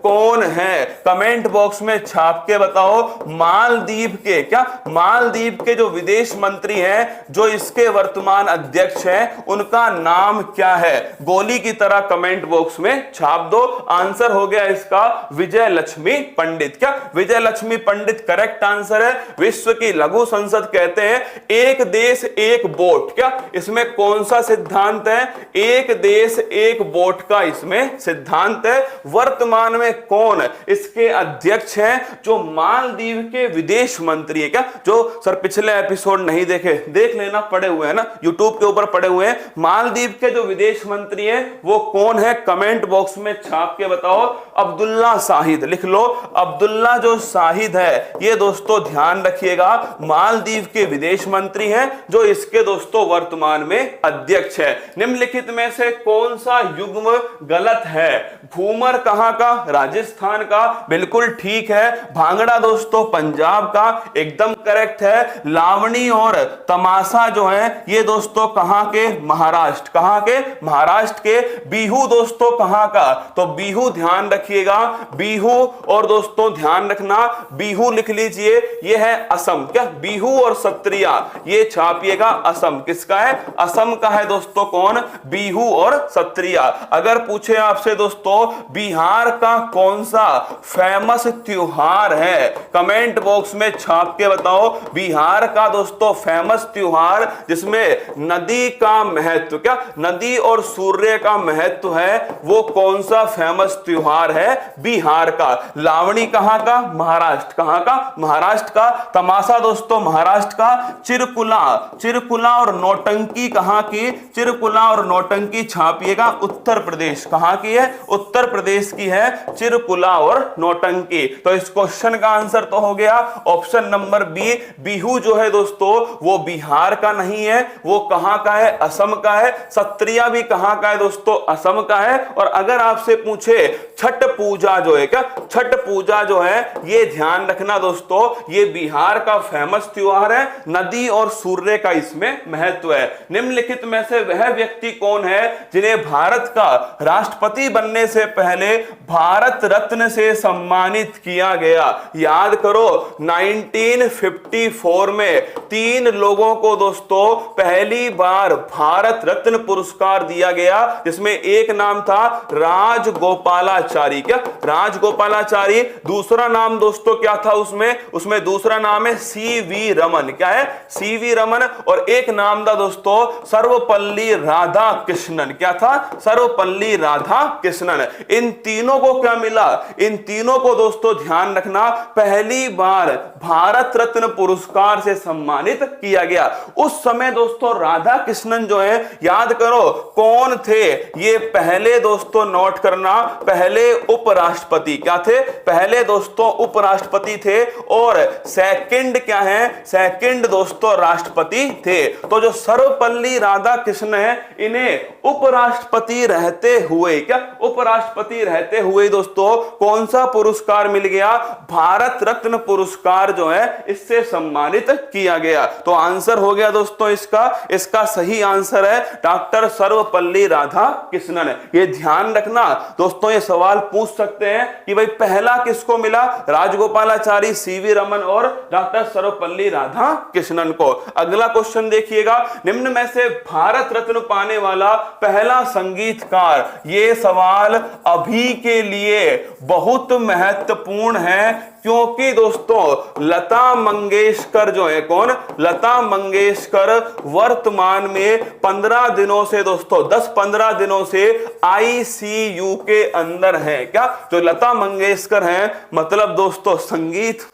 कौन है, कमेंट बॉक्स में छाप के बताओ। मालदीव के, क्या मालदीव के जो विदेश मंत्री हैं, जो इसके वर्तमान अध्यक्ष हैं, उनका नाम क्या है? गोली की तरह कमेंट बॉक्स में छाप दो। आंसर हो गया इसका विजय लक्ष्मी पंडित। क्या विजय लक्ष्मी पंडित करेक्ट आंसर है। विश्व की लघु संसद कहते हैं एक देश एक वोट। क्या इसमें कौन सा सिद्धांत है? एक देश एक वोट का इसमें सिद्धांत है। वर्तमान में कौन इसके अध्यक्ष हैं? जो मालदीव के विदेश मंत्री है। क्या जो सर पिछले एपिसोड नहीं देखे, देख लेना, पड़े हुए हैं ना, यूट्यूब के ऊपर पड़े हुए हैं। मालदीव के जो विदेश मंत्री हैं वो कौन है? कमेंट बॉक्स में छाप के बताओ। अब्दुल्ला शाहिद लिख लो। अब्दुल्ला जो शाहिद है, ये दोस्तों ध्यान रखिएगा, मालदीव के विदेश मंत्री हैं, जो इसके दोस्तों वर्तमान में अध्यक्ष है। निम्नलिखित में से कौन सा युग्म गलत है? घूमर कहां का? राजस्थान का, बिल्कुल ठीक है। भांगड़ा दोस्तों पंजाब का, एकदम करेक्ट है। लावणी और तमाशा जो है ये दोस्तों कहां के? महाराष्ट्र। कहां के? महाराष्ट्र के। बिहू दोस्तों कहां का? तो बिहू ध्यान रखिएगा, बिहू, और दोस्तों ध्यान रखना बिहू लिख लीजिए, ये है असम। क्या बिहू और सत्रिया ये छापिएगा, असम किसका है? असम का है दोस्तों कौन? बिहू और सत्रिया। अगर पूछे आपसे दोस्तों बिहार का कौन सा फेमस त्योहार है, कमेंट बॉक्स में छाप के बताओ। बिहार का दोस्तों फेमस त्योहार जिसमें नदी का महत्व, क्या नदी और सूर्य का महत्व है, वो कौन सा फेमस त्योहार है? बिहार का। लावणी कहां का? महाराष्ट्र। कहां का? महाराष्ट्र का। तमाशा दोस्तों महाराष्ट्र का। चिरकुला, चिरकुला और नौटंकी कहां की? चिरकुला और नौटंकी छापिएगा, उत्तर प्रदेश। कहां की है? उत्तर प्रदेश की है चिरकुला और नौटंकी। तो इस क्वेश्चन का आंसर तो हो गया ऑप्शन नंबर बी। बिहू जो है दोस्तों वो बिहार का नहीं है, वो कहां का है? असम का है। सत्रिया भी कहां का है दोस्तों? असम का है। और अगर आपसे पूछे छठ पूजा जो है, क्या छठ पूजा जो है, ये ध्यान रखना दोस्तों, ये बिहार का फेमस त्योहार है, नदी और सूर्य का इसमें महत्व है। निम्नलिखित में से वह व्यक्ति कौन है जिन्हें भारत का राष्ट्रपति बनने से पहले भारत रत्न से सम्मानित किया गया? याद करो 1954 में 3 लोगों को दोस्तों पहली बार भारत रत्न पुरस्कार दिया गया, जिसमें एक नाम था राजगोपालाचारी। क्या राजगोपालाचारी। दूसरा नाम दोस्तों क्या था उसमें दूसरा नाम है सीवी रमन। क्या है? सीवी रमन। और एक नाम था दोस्तों सर्वपल्ली राधा कृष्णन। क्या था? सर्वपल्ली राधा कृष्णन। इन तीनों को क्या मिला? इन तीनों को दोस्तों ध्यान रखना पहली बार भारत रत्न पुरस्कार से सम्मानित किया गया। उस समय दोस्तों राधा कृष्णन जो है, याद करो कौन थे ये? पहले दोस्तों नोट करना, पहले उपराष्ट्रपति। क्या थे? पहले दोस्तों उपराष्ट्रपति थे। और सेकंड क्या है? सेकंड दोस्तों राष्ट्रपति थे। तो जो सर्वपल्ली राधाकृष्णन है, इन्हें उपराष्ट्रपति रहते हुए, क्या उपराष्ट्रपति रहते हुए दोस्तों कौन सा पुरस्कार मिल गया? भारत रत्न पुरस्कार जो है इससे सम्मानित किया गया। तो आंसर हो गया दोस्तों इसका सही आंसर है डॉक्टर सर्वपल्ली राधाकृष्णन। ये ध्यान रखना दोस्तों, ये सवाल पूछ सकते हैं कि भाई पहला किसको मिला? राजगोपालाचारी, सीवी रमन और डॉक्टर सर्वपल्ली राधाकृष्णन को। अगला क्वेश्चन देखिएगा, निम्न में से भारत रत्न पाने वाला पहला संगीतकार। ये सवाल अभी के लिए बहुत महत्वपूर्ण है, क्योंकि दोस्तों लता मंगेशकर जो है, कौन? लता मंगेशकर वर्तमान में 15 दिनों से दोस्तों 10-15 दिनों से आईसीयू के अंदर है। क्या जो लता मंगेशकर हैं, मतलब दोस्तों संगीत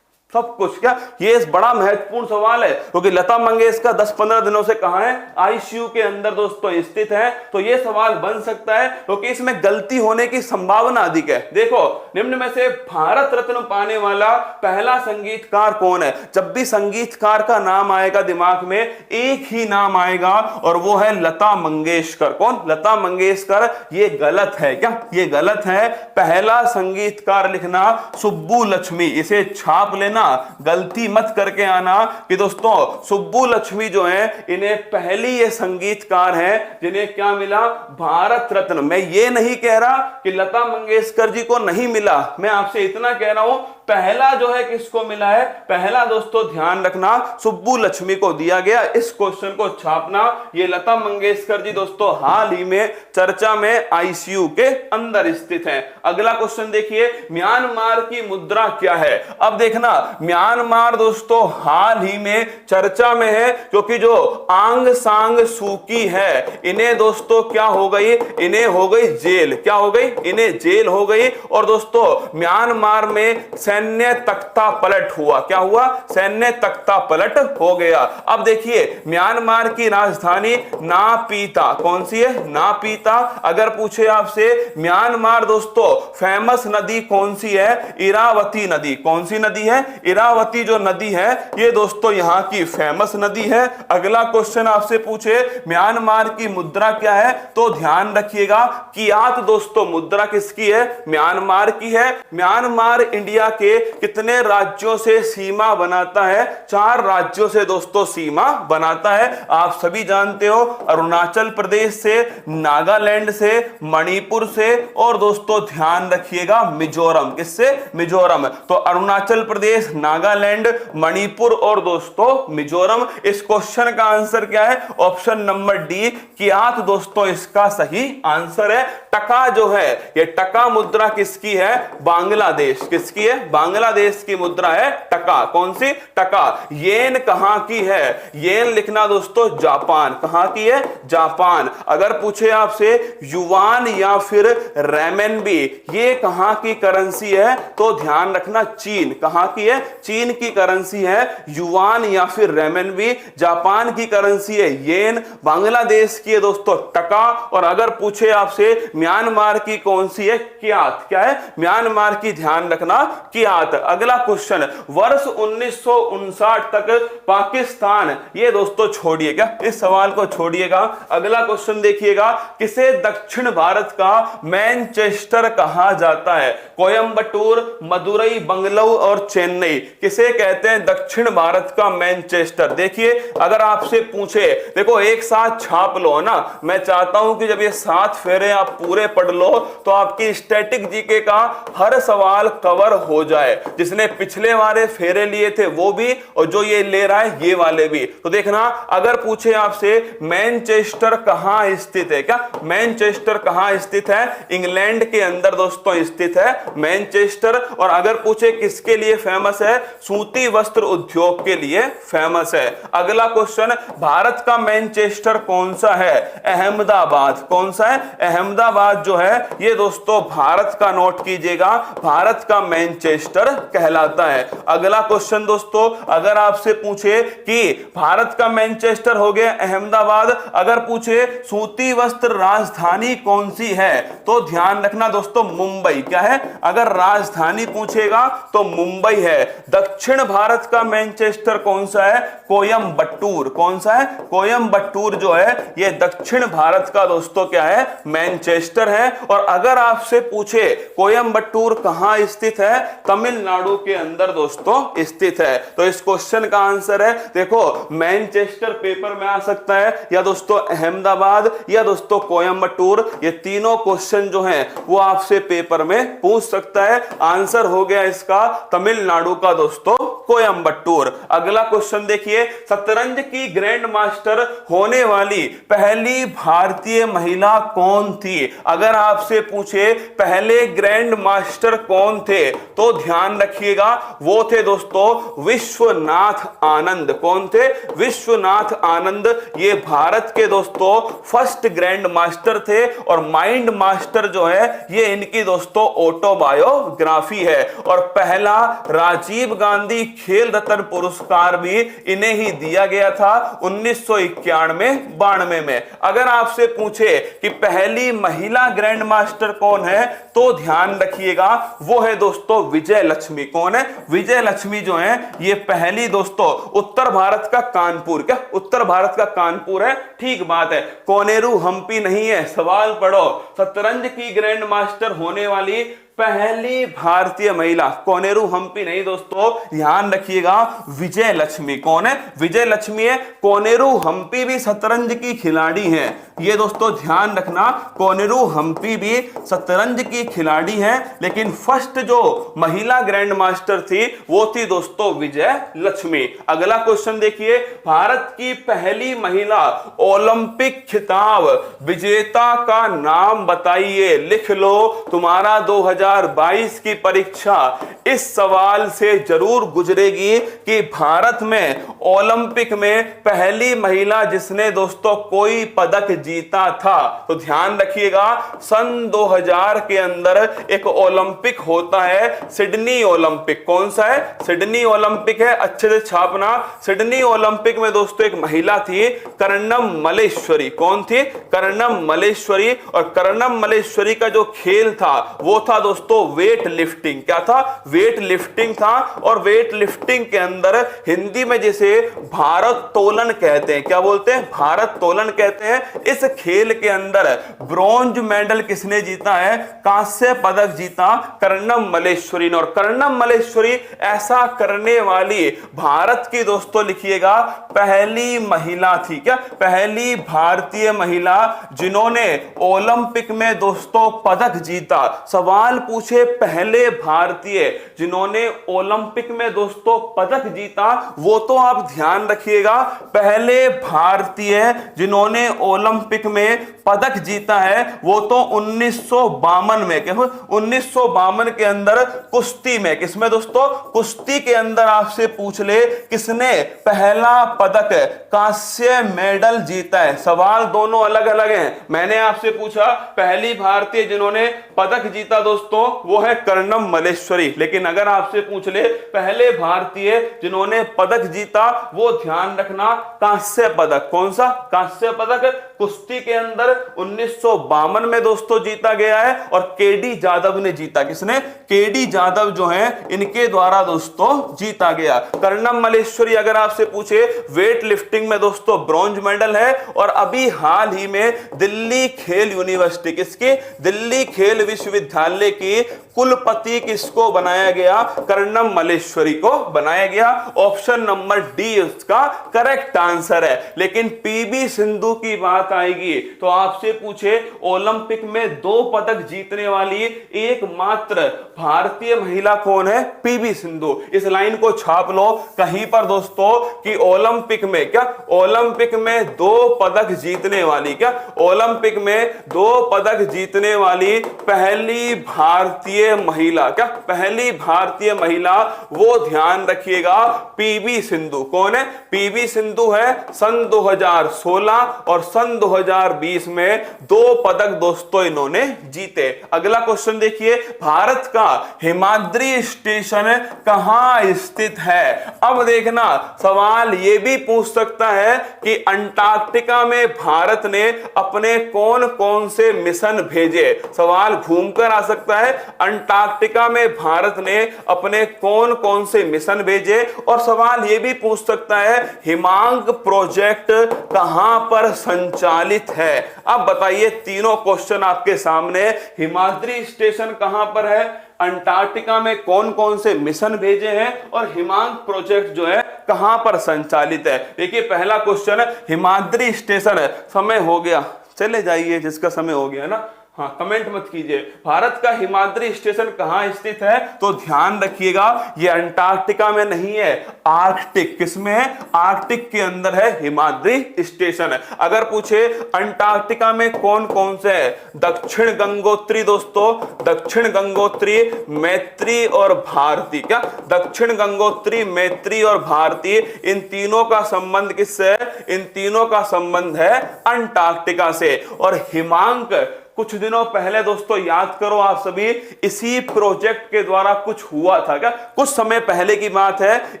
सब कुछ। क्या ये बड़ा महत्वपूर्ण सवाल है, क्योंकि लता मंगेशकर 10-15 दिनों से कहां है, आईसीयू के अंदर दोस्तों स्थित है। तो ये सवाल बन सकता है, क्योंकि इसमें गलती होने की संभावना अधिक है। देखो, निम्न में से भारत रत्न पाने वाला पहला संगीतकार कौन है? जब भी संगीतकार का नाम आएगा दिमाग में एक ही नाम आएगा, और वो है लता मंगेशकर। कौन? लता मंगेशकर। ये गलत है। क्या ये गलत है? पहला संगीतकार लिखना सुब्बुलक्ष्मी, इसे छाप लेना, गलती मत करके आना कि दोस्तों सुब्बुलक्ष्मी जो है इन्हें पहली ये संगीतकार हैं जिन्हें क्या मिला? भारत रत्न। मैं ये नहीं कह रहा कि लता मंगेशकर जी को नहीं मिला, मैं आपसे इतना कह रहा हूं पहला जो है किसको मिला है? पहला दोस्तों ध्यान रखना सुब्बुलक्ष्मी को दिया गया। इस क्वेश्चन को छापना। ये लता मंगेशकर जी दोस्तों हाल ही में चर्चा में आईसीयू के अंदर स्थित हैं। अगला क्वेश्चन देखिए, म्यांमार की मुद्रा क्या है? अब देखना, म्यांमार दोस्तों हाल ही में चर्चा में है, क्योंकि जो आंग सांग सूकी है इन्हें दोस्तों क्या हो गई? इन्हें हो गई जेल। क्या हो गई? इन्हें जेल हो गई। और दोस्तों म्यांमार में सैन्य तख्ता पलट हुआ। क्या हुआ? सैन्य तख्ता पलट हो गया। अब देखिए, म्यांमार की राजधानी नापीता कौन सी है? नापीता। अगर पूछे आपसे म्यांमार दोस्तों फेमस नदी कौन सी है? इरावती नदी। कौन सी नदी है? इरावती जो नदी है ये दोस्तों यहां की फेमस नदी है। अगला क्वेश्चन आपसे पूछे म्यांमार की मुद्रा क्या है, तो ध्यान रखिएगा कियात दोस्तों मुद्रा किसकी है? म्यांमार की है। म्यांमार इंडिया के कितने राज्यों से सीमा बनाता है? 4 राज्यों से दोस्तों सीमा बनाता है। आप सभी जानते हो, अरुणाचल प्रदेश से, नागालैंड से, मणिपुर से, और दोस्तों ध्यान रखिएगा मिजोरम। किससे? मिजोरम। तो अरुणाचल प्रदेश, नागालैंड, मणिपुर और दोस्तों मिजोरम। इस क्वेश्चन का आंसर क्या है? ऑप्शन नंबर डी कियात दोस्तों इसका सही आंसर है। टका जो है, ये टका मुद्रा किसकी है? बांग्लादेश। किसकी है? बांग्लादेश की मुद्रा है टका। कौन सी? टका। येन कहां की है? येन लिखना दोस्तों जापान। कहां की है? जापान। अगर पूछे आपसे युवान या फिर रेमेनबी ये कहां की करेंसी है, तो ध्यान रखना चीन। कहां की है? चीन की करेंसी है युवान या फिर रेमेनबी। जापान की करेंसी है येन। बांग्लादेश की है दोस्तों टका। और अगर पूछे आपसे म्यांमार की कौन सी है? कियात। क्या है? म्यांमार की ध्यान रखना कियात। अगला क्वेश्चन, वर्ष 1959 तक पाकिस्तान, ये दोस्तों छोड़िए, क्या इस सवाल को छोड़िएगा। अगला क्वेश्चन देखिएगा, किसे दक्षिण भारत का मैनचेस्टर कहा जाता है? कोयंबटूर, मदुरई, बंगलुरु और चेन्नई, किसे कहते हैं दक्षिण भारत का मैनचेस्टर? देखिए, अगर आपसे पूछे, देखो एक साथ छाप लो ना, मैं चाहता हूं कि जब ये 7 फेरे आप पूरे पढ़ लो तो आपकी स्टैटिक जीके का हर सवाल कवर हो जाए। जिसने पिछले वाले फेरे लिए थे वो भी, और जो ये ले रहा है ये वाले भी। तो देखना, अगर पूछे आपसे मैनचेस्टर कहां स्थित है? क्या मैनचेस्टर कहां स्थित है? इंग्लैंड के अंदर दोस्तों स्थित है मैनचेस्टर। और अगर पूछे किसके लिए फेमस है? सूती वस्त्र उद्योग के लिए फेमस है। अगला क्वेश्चन, भारत का मैनचेस्टर कौन सा है? अहमदाबाद। कौन सा है? अहमदाबाद जो है ये दोस्तों भारत का, नोट कीजिएगा, भारत का मैनचेस्टर कहलाता है। अगला क्वेश्चन दोस्तों, अगर आपसे पूछे कि भारत का मैनचेस्टर हो गया अहमदाबाद, अगर पूछे सूती वस्त्र राजधानी कौन सी है, तो ध्यान रखना दोस्तों मुंबई। क्या है? अगर राजधानी पूछेगा तो मुंबई है। दक्षिण भारत का मैनचेस्टर कौन सा है? कोयंबटूर। कौन सा है? कोयंबटूर जो है ये दक्षिण भारत का दोस्तों क्या है? मैनचेस्टर है। और अगर आपसे पूछे कोयंबटूर कहां स्थित है? तमिलनाडु के अंदर दोस्तों स्थित है। तो इस क्वेश्चन का आंसर है, देखो मैनचेस्टर पेपर में आ सकता है, या दोस्तों अहमदाबाद, या दोस्तों कोयंबटूर। ये तीनों क्वेश्चन जो हैं वो आपसे पेपर में पूछ सकता है। आंसर हो गया इसका तमिलनाडु का दोस्तों कोयंबटूर। अगला क्वेश्चन देखिए, शतरंज की ग्रैंड मास्टर होने वाली पहली भारतीय महिला कौन थी? अगर आपसे पूछे पहले ग्रैंड मास्टर कौन थे तो ध्यान रखिएगा वो थे दोस्तों विश्वनाथ आनंद। कौन थे? विश्वनाथ आनंद। ये भारत के दोस्तों फर्स्ट ग्रैंड मास्टर थे और माइंड मास्टर जो है ये इनकी दोस्तों ऑटोबायोग्राफी है। और पहला राजीव गांधी खेल रत्न पुरस्कार भी इन्हें ही दिया गया था 1991-92 में। अगर आपसे पूछे कि पहली महिला ग्रैंड मास्टर कौन है तो ध्यान रखिएगा वो है दोस्तों विजय लक्ष्मी। कौन है? विजय लक्ष्मी जो है ये पहली दोस्तों उत्तर भारत का कानपुर, क्या उत्तर भारत का कानपुर है? ठीक बात है, कोनेरू हम्पी नहीं है। सवाल पढ़ो, शतरंज की ग्रैंड मास्टर होने वाली पहली भारतीय महिला, कोनेरू हम्पी नहीं दोस्तों, ध्यान रखिएगा विजय लक्ष्मी। कौन है? विजय लक्ष्मी है। कोनेरू हम्पी भी शतरंज की खिलाड़ी है, ये दोस्तों ध्यान रखना, कोनेरू हम्पी भी शतरंज की खिलाड़ी है। लेकिन फर्स्ट जो महिला ग्रैंड मास्टर थी वो थी दोस्तों विजय लक्ष्मी। अगला क्वेश्चन देखिए, भारत की पहली महिला ओलंपिक खिताब विजेता का नाम बताइए। लिख लो, तुम्हारा 2022 की परीक्षा इस सवाल से जरूर गुजरेगी कि भारत में ओलंपिक में पहली महिला जिसने दोस्तों कोई पदक जीता था। तो ध्यान रखिएगा सन 2000 के अंदर एक ओलंपिक होता है, सिडनी ओलंपिक। कौन सा है? सिडनी ओलंपिक है, अच्छे से छापना। सिडनी ओलंपिक में दोस्तों एक महिला थी कर्णम मल्लेश्वरी। कौन थी? कर्णम मल्लेश्वरी। और कर्णम मल्लेश्वरी का जो खेल था वो था दोस्तों वेट लिफ्टिंग। क्या था? वेट लिफ्टिंग था। और वेट लिफ्टिंग के अंदर हिंदी में जिसे भारोत्तोलन कहते हैं, क्या बोलते हैं? भारोत्तोलन कहते हैं। इस खेल के अंदर ब्रॉन्ज मेडल किसने जीता है? कांस्य पदक जीता कर्णम मल्लेश्वरी ने। और कर्णम मल्लेश्वरी ऐसा करने वाली भारत की दोस्तों लिखिएगा पहली महिला थी। क्या? पहली भारतीय महिला जिन्होंने ओलंपिक में दोस्तों पदक जीता। सवाल पूछे पहले भारतीय जिन्होंने ओलंपिक में दोस्तों पदक जीता, वो तो आप ध्यान रखिएगा पहले भारतीय जिन्होंने ओलंपिक में पदक जीता है वो तो 1952 में। क्या? 1952 के अंदर कुश्ती में। किसमें दोस्तों? कुश्ती के अंदर आपसे पूछ ले किसने पहला पदक कांस्य मेडल जीता है। सवाल दोनों अलग अलग हैं। मैंने आपसे पूछा पहली भारतीय जिन्होंने पदक जीता दोस्तों वो है कर्णम मल्लेश्वरी। लेकिन अगर आपसे पूछ ले पहले भारतीय जिन्होंने पदक जीता वो ध्यान रखना कांस्य पदक। कौन सा? कांस्य पदक कुश्ती के अंदर 1952 में दोस्तों जीता गया है। और केडी जादव ने जीता। किसने? केडी जादव जो है इनके द्वारा दोस्तों जीता गया। कर्णम मल्लेश्वरी अगर आपसे पूछे वेट लिफ्टिंग में दोस्तों ब्रॉन्ज मेडल है। और अभी हाल ही में दिल्ली खेल यूनिवर्सिटी, किसकी? दिल्ली खेल विश्वविद्यालय की कुलपति किसको बनाया गया? कर्णम मल्लेश्वरी को बनाया गया। ऑप्शन नंबर डी उसका करेक्ट आंसर है। लेकिन पीवी सिंधु की बात आएगी तो आपसे पूछे ओलंपिक में 2 पदक जीतने वाली एकमात्र भारतीय महिला कौन है? पीवी सिंधु। इस लाइन को छाप लो कहीं पर दोस्तों कि ओलंपिक में, क्या ओलंपिक में 2 पदक जीतने वाली, क्या ओलंपिक में 2 पदक जीतने वाली पहली भारतीय महिला, क्या पहली भारतीय महिला, वो ध्यान रखिएगा पीवी सिंधु। कौन है? पीवी सिंधु है। सन 2016 और सन 2020 में 2 पदक दोस्तों इन्होंने जीते। अगला क्वेश्चन देखिए, भारत का हिमाद्री स्टेशन कहां स्थित है? अब देखना सवाल यह भी पूछ सकता है कि अंटार्कटिका में भारत ने अपने कौन कौन से मिशन भेजे। सवाल घूमकर आ सकता है, अंटार्कटिका में भारत ने अपने कौन कौन से मिशन भेजे। और सवाल यह भी पूछ सकता है हिमांक प्रोजेक्ट कहां पर संचालित है। अब बताइए तीनों क्वेश्चन आपके सामने। हिमाद्री स्टेशन कहां पर है, अंटार्कटिका में कौन कौन से मिशन भेजे हैं और हिमांक प्रोजेक्ट जो है कहां पर संचालित है। देखिए पहला क्वेश्चन है हिमाद्री स्टेशन है। समय हो गया, चले जाइए जिसका समय हो गया ना। हाँ, कमेंट मत कीजिए। भारत का हिमाद्री स्टेशन कहाँ स्थित है? तो ध्यान रखिएगा, ये अंटार्कटिका में नहीं है, आर्कटिक। किसमें है? आर्कटिक के अंदर है हिमाद्री स्टेशन। अगर पूछे अंटार्कटिका में कौन कौन से है? दक्षिण गंगोत्री दोस्तों, दक्षिण गंगोत्री, मैत्री और भारती। क्या? दक्षिण गंगोत्री, मैत्री और भारती, इन तीनों का संबंध किससे है? इन तीनों का संबंध है अंटार्कटिका से। और हिमांक कुछ दिनों पहले दोस्तों याद करो आप सभी, इसी प्रोजेक्ट के द्वारा कुछ हुआ था। क्या? कुछ समय पहले की बात है,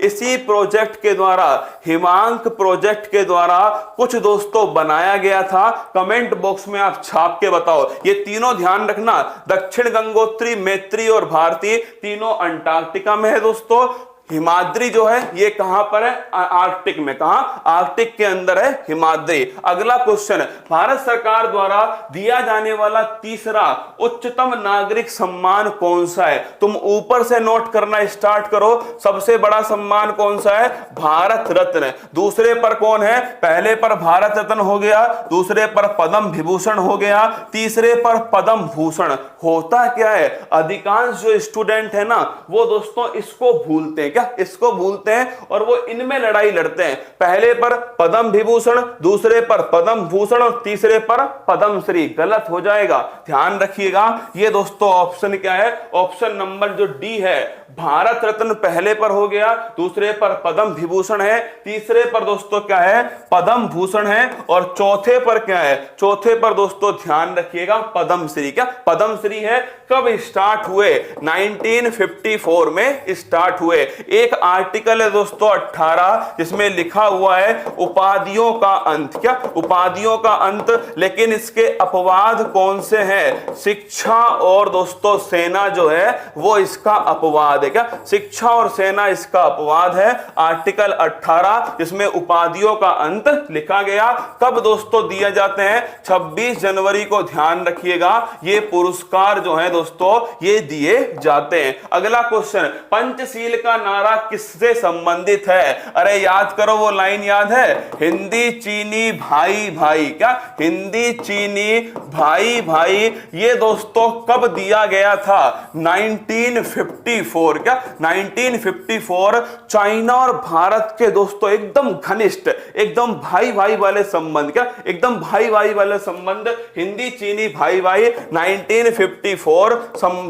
इसी प्रोजेक्ट के द्वारा, हिमांक प्रोजेक्ट के द्वारा कुछ दोस्तों बनाया गया था। कमेंट बॉक्स में आप छाप के बताओ। ये तीनों ध्यान रखना, दक्षिण गंगोत्री, मैत्री और भारती, तीनों अंटार्कटिका में है दोस्तों। हिमाद्री जो है ये कहां पर है? आर्कटिक में। कहां? आर्कटिक के अंदर है हिमाद्री। अगला क्वेश्चन, भारत सरकार द्वारा दिया जाने वाला तीसरा उच्चतम नागरिक सम्मान कौन सा है? तुम ऊपर से नोट करना स्टार्ट करो। सबसे बड़ा सम्मान कौन सा है? भारत रत्न। दूसरे पर कौन है? पहले पर भारत रत्न हो गया, दूसरे पर पद्म विभूषण हो गया, तीसरे पर पद्म भूषण। होता क्या है, अधिकांश जो स्टूडेंट है ना वो दोस्तों इसको भूलते हैं। इसको भूलते हैं और वो इनमें लड़ाई लड़ते हैं। पहले पर पद्म विभूषण, दूसरे पर पद्म भूषण और तीसरे पर पद्मश्री। गलत हो जाएगा, ध्यान रखिएगा। ये दोस्तों ऑप्शन क्या है? ऑप्शन नंबर जो डी है, भारत रत्न पहले पर हो गया, दूसरे पर पद्म विभूषण है, तीसरे पर दोस्तों क्या है? पद्म भूषण है, और चौथे पर क्या है? चौथे पर दोस्तों ध्यान रखिएगा पद्मश्री। क्या? पद्मश्री है। कब स्टार्ट हुए? 1954 में स्टार्ट हुए। एक आर्टिकल है दोस्तों 18, जिसमें लिखा हुआ है उपाधियों का अंत। क्या? उपाधियों का अंत। लेकिन इसके अपवाद कौन से हैं? शिक्षा और दोस्तों सेना जो है वो इसका अपवाद है। क्या? शिक्षा और सेना इसका अपवाद है। आर्टिकल 18 जिसमें उपाधियों का अंत लिखा गया। कब दोस्तों दिए जाते हैं? 26 जनवरी को। ध्यान रखिएगा, ये पुरस्कार जो है दोस्तों ये दिए जाते हैं। अगला क्वेश्चन, पंचशील का नारा किससे संबंधित है? अरे याद करो, वो लाइन याद है, हिंदी चीनी भाई भाई। क्या? हिंदी चीनी भाई भाई। ये दोस्तों कब दिया गया था? 1954। क्या? 1954। चाइना और भारत के दोस्तों एकदम घनिष्ठ, एकदम भाई भाई वाले संबंध। क्या? एकदम भाई भाई वाले संबंध, हिंदी चीनी भाई भाई। 1954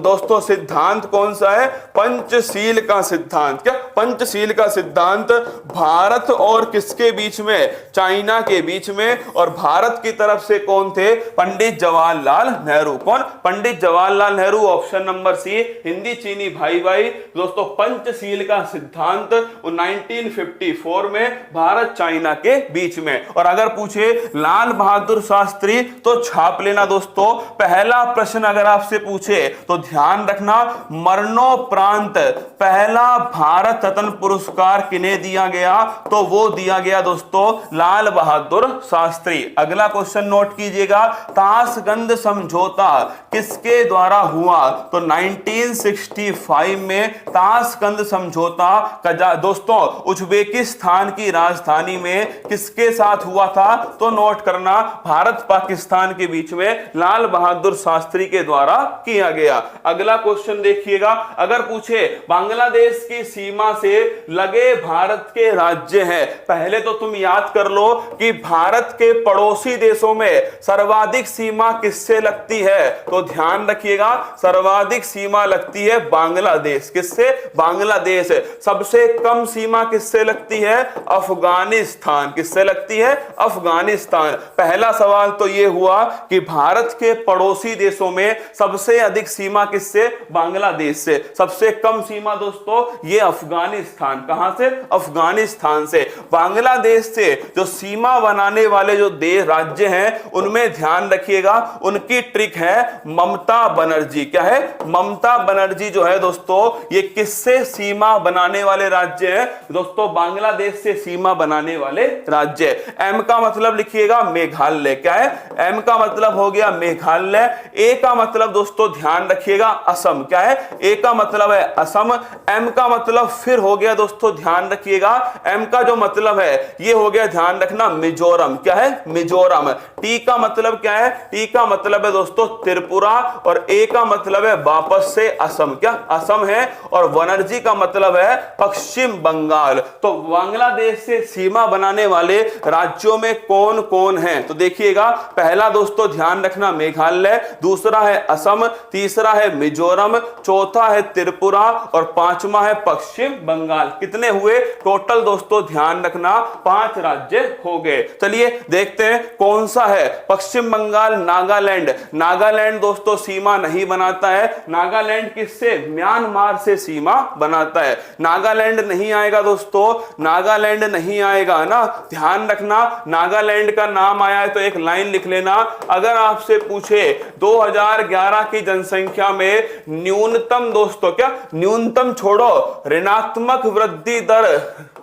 दोस्तों सिद्धांत कौन सा है? पंचशील का सिद्धांत। क्या? पंचशील का सिद्धांत भारत और किसके बीच में? चाइना के बीच में। और भारत की तरफ से कौन थे? पंडित जवाहरलाल नेहरू। कौन? Pandit Jawaharlal Nehru. Option number C, Hindi Chini भाई भाई। दोस्तों पंचशील का सिद्धांत 1954 में भारत चाइना के बीच में। और अगर पूछे लाल बहादुर शास्त्री तो छाप लेना दोस्तों। पहला प्रश्न अगर आपसे पूछे तो ध्यान रखना, मरणोपरांत पहला भारत रत्न पुरस्कार किन्हें दिया गया? तो वो दिया गया दोस्तों लाल बहादुर शास्त्री। अगला क्वेश्चन नोट कीजिएगा, ताशकंद समझौता किसके द्वारा हुआ? तो 1965 में ताशकंद समझौता दोस्तों उज्बेकिस्तान की राजधानी में किसके साथ हुआ था? तो नोट करना, भारत पाकिस्तान के बीच में लाल बहादुर शास्त्री के द्वारा किया गया। अगला क्वेश्चन देखिएगा, अगर पूछे बांग्लादेश की सीमा से लगे भारत के राज्य हैं, पहले तो तुम याद कर लो कि भारत के पड़ोसी देशों में सर्वाधिक सीमा किससे लगती है? तो ध्यान रखिएगा, सर्वाधिक सीमा लगती है बांग्लादेश। किससे? बांग्लादेश। सबसे कम सीमा किससे लगती है? अफगानिस्तान। किससे लगती है? अफगानिस्तान। पहला सवाल तो यह हुआ कि भारत के पड़ोसी देशों में सबसे अधिक सीमा किससे? बांग्लादेश से। सबसे कम सीमा दोस्तों ये अफगानिस्तान। कहां से? अफगानिस्तान से। बांग्लादेश से जो सीमा बनाने वाले जो देश राज्य हैं उनमें ध्यान रखिएगा, उनकी ट्रिक है ममता बनर्जी। क्या है? ममता बनर्जी जो है दोस्तों ये किससे सीमा बनाने वाले राज्य हैं? दोस्तों बांग्लादेश से सीमा बनाने वाले राज्य। एम का मतलब लिखिएगा मेघालय। क्या है? एम का मतलब हो गया मेघालय। ए का मतलब दोस्तों ध्यान रखिएगा असम। क्या है? ए का मतलब है असम। एम का मतलब मतलब फिर हो गया दोस्तों, ध्यान रखिएगा। एम का जो मतलब है ये हो गया, ध्यान रखना, मिजोरम। क्या है? मिजोरम। टी का मतलब क्या है? टी का मतलब है दोस्तों त्रिपुरा, और ए का मतलब है वापस से असम। क्या? असम है। और बनर्जी का मतलब है पश्चिम बंगाल। तो बांग्लादेश से सीमा बनाने वाले राज्यों में कौन कौन है? तो देखिएगा, पहला दोस्तों ध्यान रखना मेघालय, दूसरा है असम, तीसरा है मिजोरम, चौथा है त्रिपुरा और पांचवा है पश्चिम बंगाल। कितने हुए टोटल दोस्तों? ध्यान रखना 5 राज्य हो गए। चलिए देखते हैं कौन सा है। पश्चिम बंगाल, नागालैंड। नागालैंड दोस्तों सीमा नहीं बनाता है। नागालैंड किससे? म्यांमार से सीमा बनाता है। नागालैंड नहीं आएगा दोस्तों, नागालैंड नहीं आएगा ना, ध्यान रखना। नागालैंड का नाम आया है तो एक लाइन लिख लेना। अगर आपसे पूछे 2011 की जनसंख्या में न्यूनतम दोस्तों, क्या न्यूनतम छोड़ो, ऋणात्मक वृद्धि दर,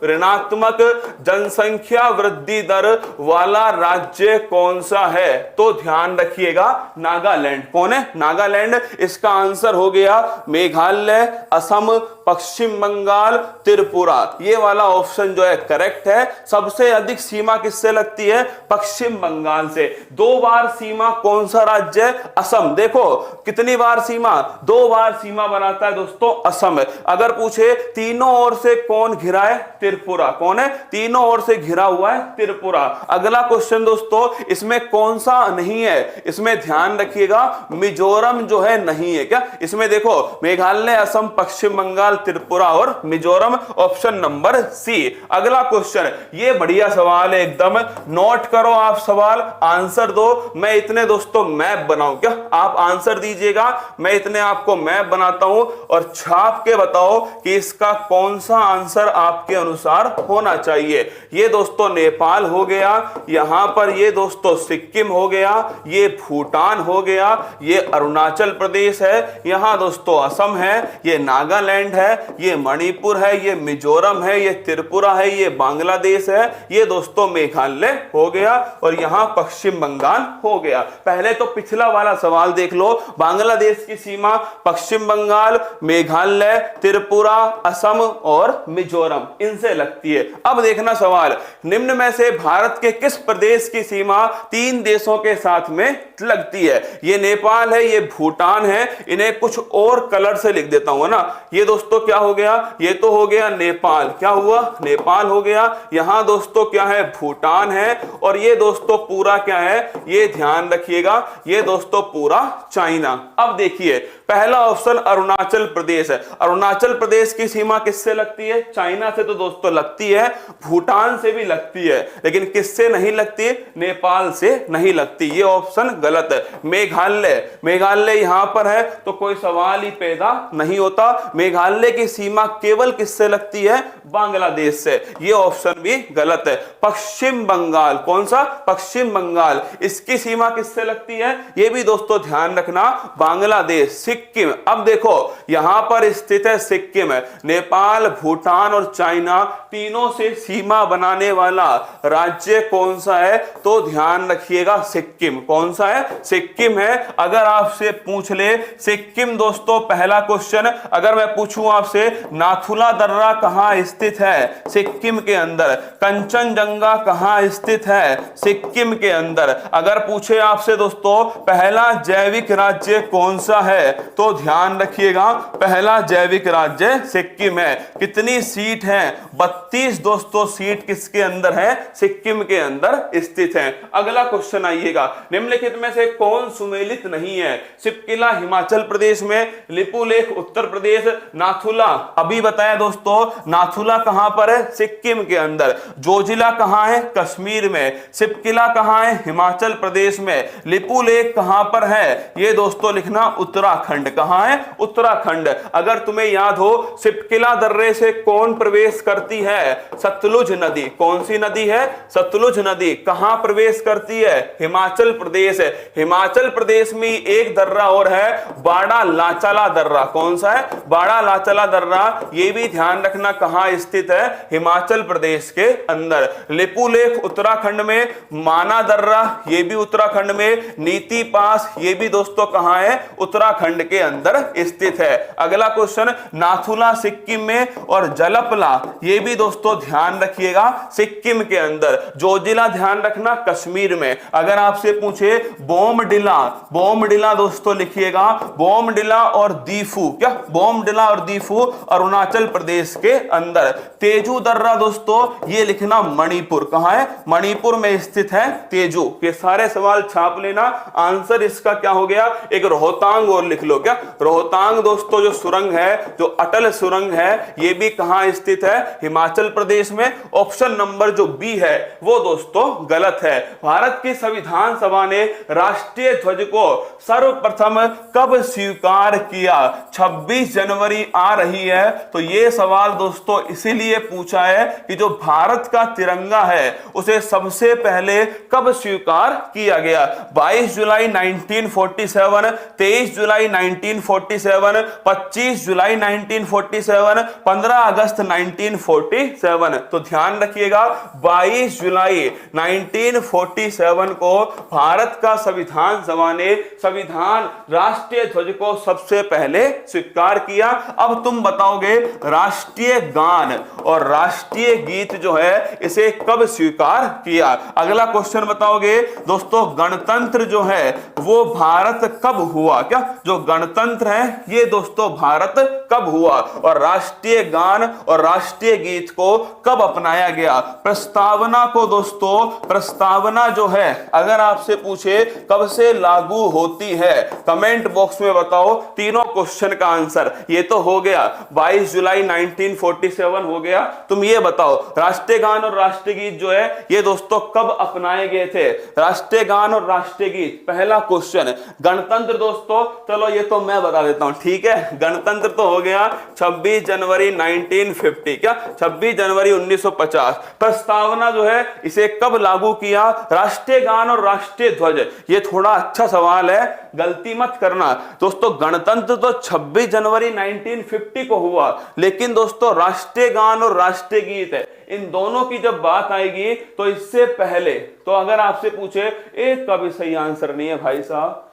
ऋणात्मक जनसंख्या वृद्धि दर वाला राज्य कौन सा है? तो ध्यान रखिएगा नागालैंड। कौन है? नागालैंड। इसका आंसर हो गया मेघालय, असम, पश्चिम बंगाल, त्रिपुरा। ये वाला ऑप्शन जो है करेक्ट है। सबसे अधिक सीमा किससे लगती है? पश्चिम बंगाल से। 2 बार सीमा कौन सा राज्य? असम। देखो कितनी बार सीमा? 2 बार सीमा बनाता है दोस्तों असम। अगर पूछे तीनों ओर से कौन घिरा है? त्रिपुरा। कौन है? तीनों ओर से घिरा हुआ है त्रिपुरा। अगला क्वेश्चन दोस्तों, इसमें कौन सा नहीं है? इसमें ध्यान रखिएगा मिजोरम जो है नहीं है। क्या? इसमें देखो मेघालय, असम, पश्चिम बंगाल, त्रिपुरा और मिजोरम, ऑप्शन नंबर सी। अगला क्वेश्चन, ये बढ़िया सवाल है एकदम, नोट करो आप सवाल, आंसर दो। मैं इतने दोस्तों मैप बनाऊं क्या? आप आंसर दीजिएगा, मैं इतने आपको मैप बनाता हूं और छाप के बताओ कि इसका कौन सा आंसर आपके अनुसार होना चाहिए। ये दोस्तों नेपाल हो गया, यहां पर ये दोस्तों सिक्किम हो गया, ये भूटान हो गया, ये अरुणाचल प्रदेश है, यहां दोस्तों असम है, ये नागालैंड है, ये मणिपुर है, ये मिजोरम है, ये त्रिपुरा है, ये बांग्लादेश है, ये दोस्तों मेघालय हो गया और यहां पश्चिम बंगाल हो गया। पहले तो पिछला वाला सवाल देख लो, बांग्लादेश की सीमा पश्चिम बंगाल, मेघालय, त्रिपुरा, असम और मिजोरम, इनसे लगती है। अब देखना सवाल, निम्न में से भारत के किस प्रदेश की सीमा 3 देशों के साथ में लगती है? ये नेपाल है, ये भूटान है, इन्हें कुछ और कलर से लिख देता हूं ना। ये दोस्तों क्या हो गया? ये तो हो गया नेपाल। क्या हुआ? नेपाल हो गया। यहां दोस्तों क्या है? भूटान है। और ये दोस्तों पूरा क्या है? ये ध्यान रखिएगा, ये दोस्तों पूरा चाइना। अब देखिए पहला ऑप्शन अरुणाचल प्रदेश है। अरुणाचल प्रदेश की सीमा किससे लगती है? चाइना से तो दोस्तों लगती है, भूटान से भी लगती है, लेकिन किससे नहीं लगती? नेपाल से नहीं लगती। ये ऑप्शन गलत है। मेघालय, मेघालय यहां पर है तो कोई सवाल ही पैदा नहीं होता। मेघालय की सीमा केवल किससे लगती है? बांग्लादेश से। ये ऑप्शन भी गलत है। पश्चिम बंगाल, कौन सा? पश्चिम बंगाल, इसकी सीमा किससे लगती है? ये भी दोस्तों ध्यान रखना, बांग्लादेश। सिक्किम, अब देखो यहां पर स्थित है सिक्किम है। नेपाल, भूटान और चाइना तीनों से सीमा बनाने वाला राज्य कौन सा है? तो ध्यान रखिएगा सिक्किम। कौन सा है? सिक्किम है। अगर आपसे पूछ ले सिक्किम दोस्तों, पहला क्वेश्चन अगर मैं पूछूं आपसे नाथुला दर्रा कहां स्थित है? सिक्किम के अंदर। कंचनजंगा कहां स्थित है? सिक्किम के अंदर। अगर पूछे आपसे दोस्तों पहला जैविक राज्य कौन सा है? तो ध्यान रखिएगा पहला जैविक राज्य सिक्किम है। कितनी सीट है? 32 दोस्तों सीट किसके अंदर है? सिक्किम के अंदर स्थित है। अगला क्वेश्चन आइएगा, निम्नलिखित में से कौन सुमेलित नहीं है? शिपकिला हिमाचल प्रदेश में, लिपुलेख उत्तर प्रदेश, नाथुला अभी बताया दोस्तों, नाथुला कहां पर है? सिक्किम के अंदर। जोजिला कहां है? कश्मीर में। शिपकिला कहां है? हिमाचल प्रदेश में। लिपुलेख कहां पर है? ये दोस्तों लिखना उत्तराखंड। कहां है? उत्तराखंड। अगर तुम्हें याद हो शिपकिला दर्रे से कौन प्रवेश करती है? सतलुज नदी। कौन सी नदी है? सतलुज नदी। कहां प्रवेश करती है? हिमाचल प्रदेश है। हिमाचल प्रदेश में एक दर्रा और है, बाड़ा लाचला दर्रा। कौन सा है? बाड़ा लाचला दर्रा। ये भी ध्यान रखना कहां स्थित है? हिमाचल प्रदेश के अंदर। लिपुलेख उत्तराखंड में, माना दर्रा ये भी उत्तराखंड में, नीति पास ये भी दोस्तों कहां है? उत्तराखंड के अंदर स्थित है। अगला क्वेश्चन, नाथुला सिक्किम में, और जलपला ये भी दोस्तों ध्यान रखिएगा सिक्किम के अंदर। जोजिला ध्यान रखना कश्मीर में। अगर आपसे पूछे बोमडिला, बोमडिला दोस्तों लिखिएगा, बोमडिला और दीफू, क्या बोमडिला और दीफू अरुणाचल प्रदेश के अंदर। तेजू दर्रा दोस्तों ये लिखना मणिपुर, कहां है? मणिपुर में स्थित है तेजू। ये सारे सवाल छाप लेना। आंसर इसका क्या हो गया? एक रोहतांग और लिख लो। क्या रोहतांग दोस्तों जो सुरंग है, जो अटल सुरंग है, ये भी कहां स्थित है? हिमाचल प्रदेश में। ऑप्शन नंबर जो बी है वो दोस्तों गलत है। भारत की संविधान सभा ने राष्ट्रीय ध्वज को सर्वप्रथम कब स्वीकार किया? 26 जनवरी आ रही है, तो ये सवाल दोस्तों इसीलिए पूछा है कि जो भारत का तिरंगा है उसे सबसे पहले कब स्वीकार किया गया? 22 जुलाई 1947, 23 जुलाई 1947, 25 जुलाई 1947, 15 अगस्त 1947। तो ध्यान रखिएगा 22 जुलाई 1947 को भारत का संविधान सभा ने संविधान राष्ट्रीय ध्वज को सबसे पहले स्वीकार किया। अब तुम बताओगे राष्ट्रीय गान और राष्ट्रीय गीत जो है इसे कब स्वीकार किया? अगला क्वेश्चन बताओगे दोस्तों, गणतंत्र जो है वो भारत कब हुआ? क्या जो गणतंत्र है ये दोस्तों भारत कब हुआ? और राष्ट्रीय गान और राष्ट्रीय गीत को कब अपनाया गया? प्रस्तावना को दोस्तों, प्रस्तावना जो है अगर आपसे पूछे कब से लागू होती है, कमेंट बॉक्स में बताओ तीनों क्वेश्चन का आंसर। ये तो हो गया 22 जुलाई 1947 हो गया। तुम ये बताओ राष्ट्रीय गान और राष्ट्रीय गीत जो है ये दोस्तों कब अपनाए गए थे? राष्ट्रीय गान और राष्ट्रीय गीत, पहला क्वेश्चन। गणतंत्र दोस्तों, चलो ये तो मैं बता देता हूं, ठीक है। गणतंत्र तो हो गया 26 जनवरी 1950, क्या 26 जनवरी 1950। प्रस्तावना जो है इसे कब लागू किया? राष्ट्रीय गान और राष्ट्रीय ध्वज, ये थोड़ा अच्छा सवाल है, गलती मत करना दोस्तों। गणतंत्र तो 26 जनवरी 1950 को हुआ, लेकिन दोस्तों राष्ट्रीय गान और राष्ट्रीय गीत है, इन दोनों की जब बात आएगी तो इससे पहले, तो अगर आपसे पूछे एक का भी सही आंसर नहीं है भाई साहब,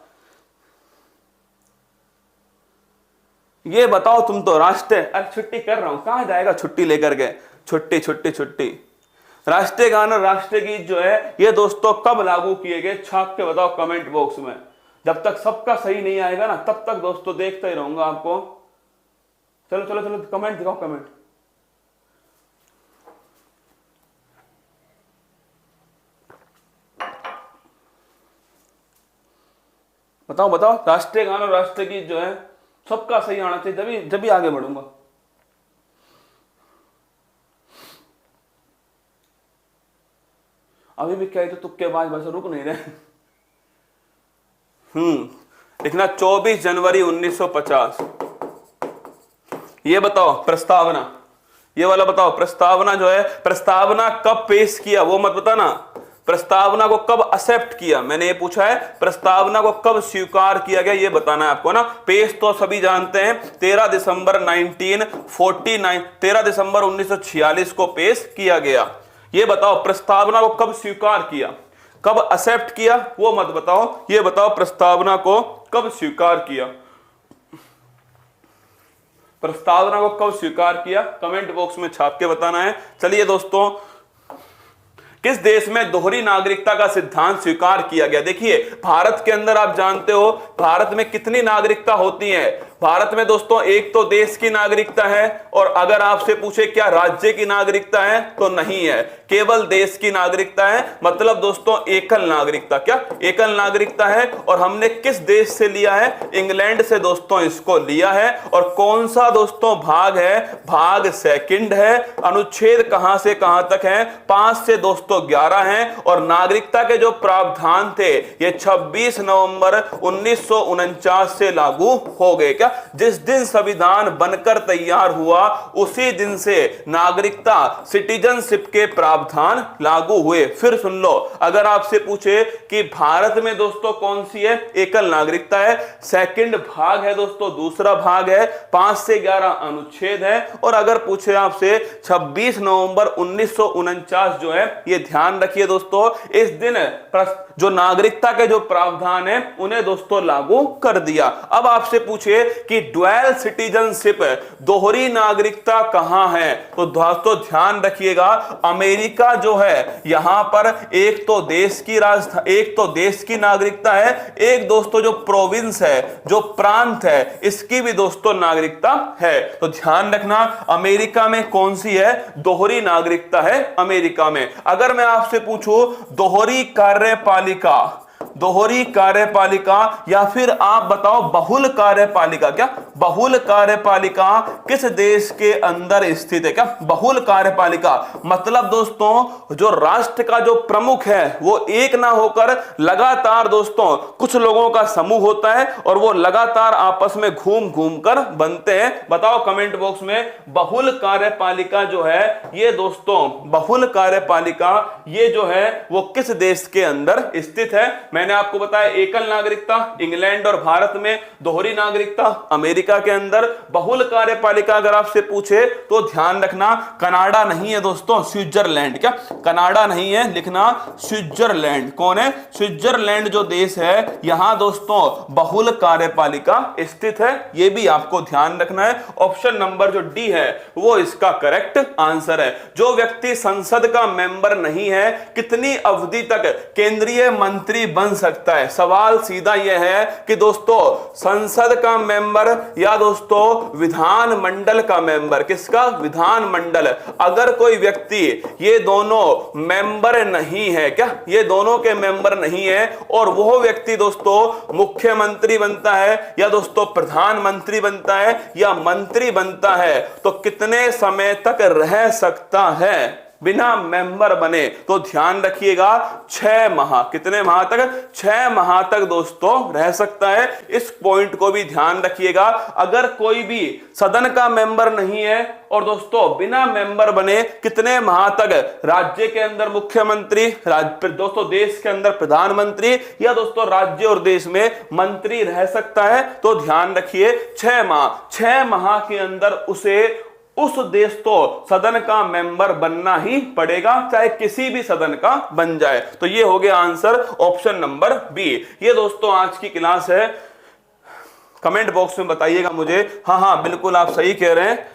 ये बताओ तुम तो राष्ट्रीय, अरे छुट्टी कर रहा हूं, कहां जाएगा छुट्टी लेकर के? छुट्टी छुट्टी छुट्टी। राष्ट्रीय गान और राष्ट्रीय गीत जो है ये दोस्तों कब लागू किए गए? छाप के बताओ कमेंट बॉक्स में। जब तक सबका सही नहीं आएगा ना तब तक दोस्तों देखता ही रहूंगा आपको। चलो चलो चलो कमेंट दिखाओ, कमेंट। बताओ बताओ, राष्ट्रीय गान और राष्ट्रीय गीत जो है सबका सही आना चाहिए, जब भी आगे बढ़ूंगा। अभी भी क्या तो तुक्के बाज बस रुक नहीं रहे। लिखना 24 जनवरी 1950। ये बताओ प्रस्तावना, ये वाला बताओ प्रस्तावना जो है, प्रस्तावना कब पेश किया वो मत बताना, प्रस्तावना को कब एक्सेप्ट किया, मैंने ये पूछा है प्रस्तावना को कब स्वीकार किया गया ये बताना है आपको ना। पेश तो सभी जानते हैं 13 दिसंबर 1949, 13 दिसंबर 1946 को पेश किया गया। ये बताओ प्रस्तावना को कब स्वीकार किया, कब एक्सेप्ट किया वो मत बताओ, ये बताओ प्रस्तावना को कब स्वीकार किया, प्रस्तावना को कब स्वीकार किया, कमेंट बॉक्स में छाप के बताना है। चलिए दोस्तों, किस देश में दोहरी नागरिकता का सिद्धांत स्वीकार किया गया? देखिए भारत के अंदर आप जानते हो भारत में कितनी नागरिकता होती है? भारत में दोस्तों एक तो देश की नागरिकता है, और अगर आपसे पूछे क्या राज्य की नागरिकता है तो नहीं है, केवल देश की नागरिकता है। मतलब दोस्तों एकल नागरिकता, क्या एकल नागरिकता है। और हमने किस देश से लिया है? इंग्लैंड से दोस्तों इसको लिया है। और कौन सा दोस्तों भाग है? भाग सेकंड है। अनुच्छेद कहां से कहां तक है? 5 से दोस्तों 11 हैं। और नागरिकता के जो प्रावधान थे ये 26 नवंबर 1949 से लागू हो गए। क्या जिस दिन संविधान बनकर तैयार हुआ उसी दिन से नागरिकता सिटीजनशिप के प्रावधान लागू हुए। फिर सुन लो, अगर आपसे पूछे कि भारत में दोस्तों कौन सी है? एकल नागरिकता है। सेकंड भाग है दोस्तों, दूसरा भाग है, 5 से 11 अनुच्छेद है। और अगर पूछे आपसे 26 नवंबर 1949 जो है, ये ध्यान रखिए दोस्तों, इस दिन जो नागरिकता के जो प्रावधान है उन्हें दोस्तों लागू कर दिया। अब आपसे पूछे कि ड्यूअल सिटीजनशिप, दोहरी नागरिकता कहां है, तो दोस्तों ध्यान रखिएगा, अमेरिका जो है यहां पर एक तो देश की एक तो देश की नागरिकता है, एक दोस्तों जो प्रोविंस है, जो प्रांत है, इसकी भी दोस्तों नागरिकता है। तो ध्यान रखना अमेरिका में कौन सी है, दोहरी नागरिकता है अमेरिका में। अगर मैं आपसे पूछूं दोहरी कार्यपालिका, दोहरी कार्यपालिका या फिर आप बताओ बहुल कार्यपालिका, क्या बहुल कार्यपालिका किस देश के अंदर स्थित है, क्या बहुल कार्यपालिका मतलब दोस्तों जो राष्ट्र का जो प्रमुख है वो एक ना होकर लगातार दोस्तों कुछ लोगों का समूह होता है और वो लगातार आपस में घूम घूम कर बनते हैं। बताओ कमेंट बॉक्स में बहुल कार्यपालिका जो है ये दोस्तों बहुल कार्यपालिका ये जो है वो किस देश के अंदर स्थित है। मैंने आपको बताया एकल नागरिकता इंग्लैंड और भारत में, दोहरी नागरिकता अमेरिका के अंदर, बहुल कार्यपालिका अगर आपसे पूछे तो ध्यान रखना कनाडा नहीं है दोस्तों, स्विट्जरलैंड, क्या कनाडा नहीं है, लिखना स्विट्जरलैंड। कौन है, स्विट्जरलैंड जो देश है यहां दोस्तों बहुल कार्यपालिका स्थित है, यह भी आपको ध्यान रखना है। ऑप्शन नंबर जो डी है वो इसका करेक्ट आंसर है। जो व्यक्ति संसद का मेंबर नहीं है कितनी अवधि तक केंद्रीय मंत्री बन सकता है। सवाल सीधा यह है कि दोस्तों संसद का मेंबर या दोस्तों विधानमंडल का मेंबर, किसका, विधानमंडल, अगर कोई व्यक्ति ये दोनों मेंबर नहीं है, क्या ये दोनों के मेंबर नहीं है और वह व्यक्ति दोस्तों मुख्यमंत्री बनता है या दोस्तों प्रधानमंत्री बनता है या मंत्री बनता है तो कितने समय तक रह सकता है बिना मेंबर बने, तो ध्यान रखिएगा 6 माह। कितने माह तक, 6 माह तक दोस्तों रह सकता है। इस पॉइंट को भी ध्यान रखिएगा। अगर कोई भी सदन का मेंबर नहीं है और दोस्तों बिना मेंबर बने कितने माह तक राज्य के अंदर मुख्यमंत्री, दोस्तों देश के अंदर प्रधानमंत्री या दोस्तों राज्य और देश में मंत्री रह सकता है, तो ध्यान रखिए 6 माह। 6 माह के अंदर उसे उस देश तो सदन का मेंबर बनना ही पड़ेगा, चाहे किसी भी सदन का बन जाए। तो ये हो गया आंसर ऑप्शन नंबर बी। ये दोस्तों आज की क्लास है। कमेंट बॉक्स में बताइएगा मुझे, हाँ बिल्कुल आप सही कह रहे हैं,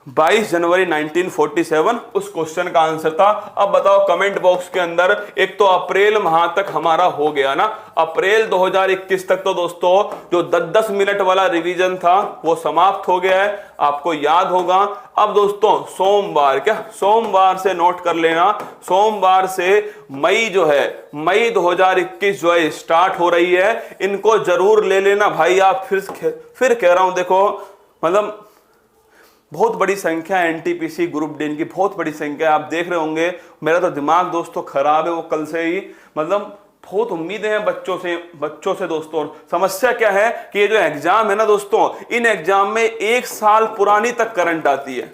22 जनवरी 1947 उस क्वेश्चन का आंसर था। अब बताओ कमेंट बॉक्स के अंदर, एक तो अप्रैल माह तक हमारा हो गया ना, अप्रैल 2021 तक तो दोस्तों जो 10-10 मिनट वाला रिवीजन था वो समाप्त हो गया है, आपको याद होगा। अब दोस्तों सोमवार, क्या सोमवार से नोट कर लेना, सोमवार से मई जो है, मई 2021 जो है स्टार्ट हो रही है, इनको जरूर ले लेना भाई। आप फिर कह रहा हूं, देखो मतलब बहुत बड़ी संख्या एनटीपीसी ग्रुप डी की, बहुत बड़ी संख्या आप देख रहे होंगे। मेरा तो दिमाग दोस्तों खराब है वो कल से ही, मतलब बहुत उम्मीदें हैं बच्चों से दोस्तों। और समस्या क्या है कि ये जो एग्जाम है ना दोस्तों, इन एग्जाम में 1 साल पुरानी तक करंट आती है।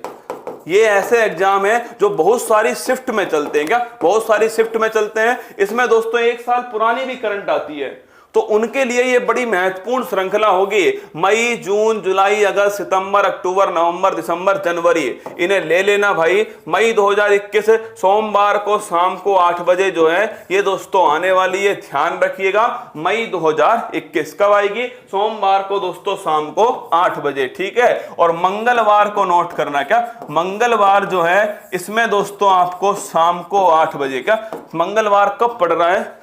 ये ऐसे एग्जाम है जो बहुत सारी शिफ्ट में चलते हैं, क्या बहुत सारी शिफ्ट में चलते हैं। इसमें दोस्तों 1 साल पुरानी भी करंट आती है, तो उनके लिए ये बड़ी महत्वपूर्ण श्रृंखला होगी। मई, जून, जुलाई, अगस्त, सितंबर, अक्टूबर, नवंबर, दिसंबर, जनवरी, इन्हें ले लेना भाई। मई 2021 सोमवार को शाम को 8 बजे जो है ये दोस्तों आने वाली है, ध्यान रखिएगा। मई 2021 कब आएगी, सोमवार को दोस्तों शाम को 8 बजे, ठीक है। और मंगलवार को नोट करना, क्या मंगलवार जो है इसमें दोस्तों आपको शाम को 8 बजे, क्या मंगलवार कब पड़ रहा है,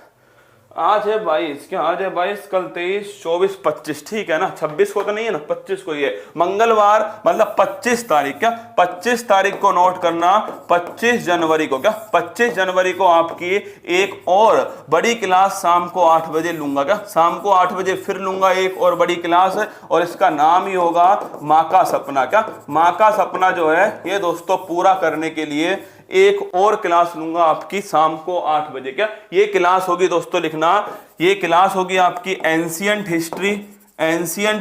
आज है 22, क्या आज है 22, कल 23, 24, 25, ठीक है ना, 26 को तो नहीं है ना, 25 को ही है मंगलवार, मतलब 25 तारीख, क्या 25 तारीख को नोट करना। 25 जनवरी को, क्या 25 जनवरी को आपकी एक और बड़ी क्लास शाम को 8 बजे लूंगा, क्या शाम को 8 बजे फिर लूंगा एक और बड़ी क्लास, और इसका नाम ही होगा माँ का सपना। क्या माँ का सपना जो है ये दोस्तों पूरा करने के लिए एक और क्लास लूंगा आपकी शाम को 8 बजे। क्या ये क्लास होगी दोस्तों, लिखना, ये क्लास होगी आपकी एंशिएंट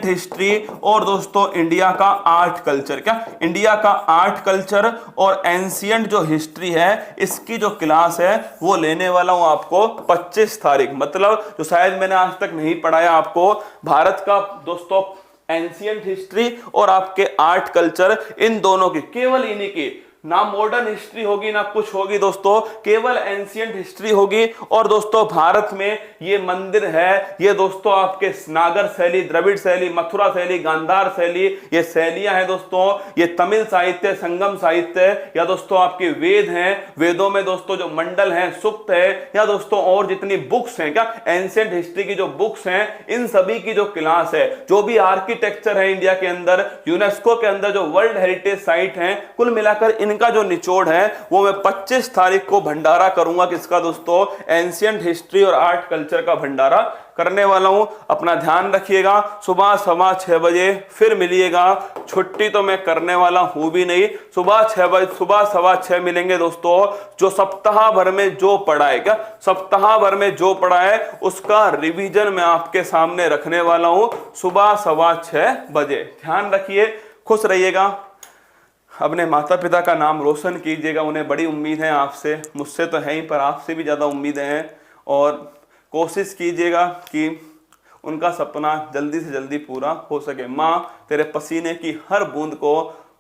हिस्ट्री और दोस्तों इंडिया का आर्ट कल्चर। क्या इंडिया का आर्ट कल्चर और एंशिएंट जो हिस्ट्री है इसकी जो क्लास है वो लेने वाला हूं आपको 25 तारीख, मतलब जो शायद मैंने आज तक नहीं पढ़ाया आपको, भारत का दोस्तों एंशिएंट हिस्ट्री और आपके आर्ट कल्चर, इन दोनों की, केवल इन्हीं की, ना मॉडर्न हिस्ट्री होगी ना कुछ होगी दोस्तों, केवल एंशियंट हिस्ट्री होगी। और दोस्तों भारत में ये मंदिर है, ये दोस्तों आपके नागर शैली, द्रविड़ शैली, मथुरा शैली, गांधार शैली, ये शैलियां हैं दोस्तों। ये तमिल साहित्य, संगम साहित्य, या दोस्तों आपके वेद हैं, वेदों में दोस्तों जो मंडल हैं, सुक्त है, या दोस्तों और जितनी बुक्स हैं, क्या एंशियंट हिस्ट्री की जो बुक्स हैं, इन सभी की जो क्लास है, जो भी आर्किटेक्चर है इंडिया के अंदर, यूनेस्को के अंदर जो वर्ल्ड हेरिटेज साइट है, कुल मिलाकर इनका जो निचोड़ है वो मैं 25 तारीख को भंडारा करूंगा। किसका दोस्तों? एंशियंट हिस्ट्री और आर्ट कल्चर का भंडारा करने वाला हूं। अपना ध्यान रखिएगा। सुबह 6:15 बजे फिर मिलिएगा। छुट्टी तो मैं करने वाला हूं भी नहीं। सुबह 6 बजे, सुबह 6:15 मिलेंगे दोस्तों। जो सप्ताह भर में जो पढ़ा है, क्या सप्ताह भर में जो पढ़ा है उसका रिवीजन मैं आपके सामने रखने वाला हूं सुबह 6:15 बजे। ध्यान रखिए, खुश रहिएगा, अपने माता पिता का नाम रोशन कीजिएगा। उन्हें बड़ी उम्मीद है आपसे, मुझसे तो है ही पर आपसे भी ज़्यादा उम्मीदें हैं। और कोशिश कीजिएगा कि उनका सपना जल्दी से जल्दी पूरा हो सके। माँ, तेरे पसीने की हर बूंद को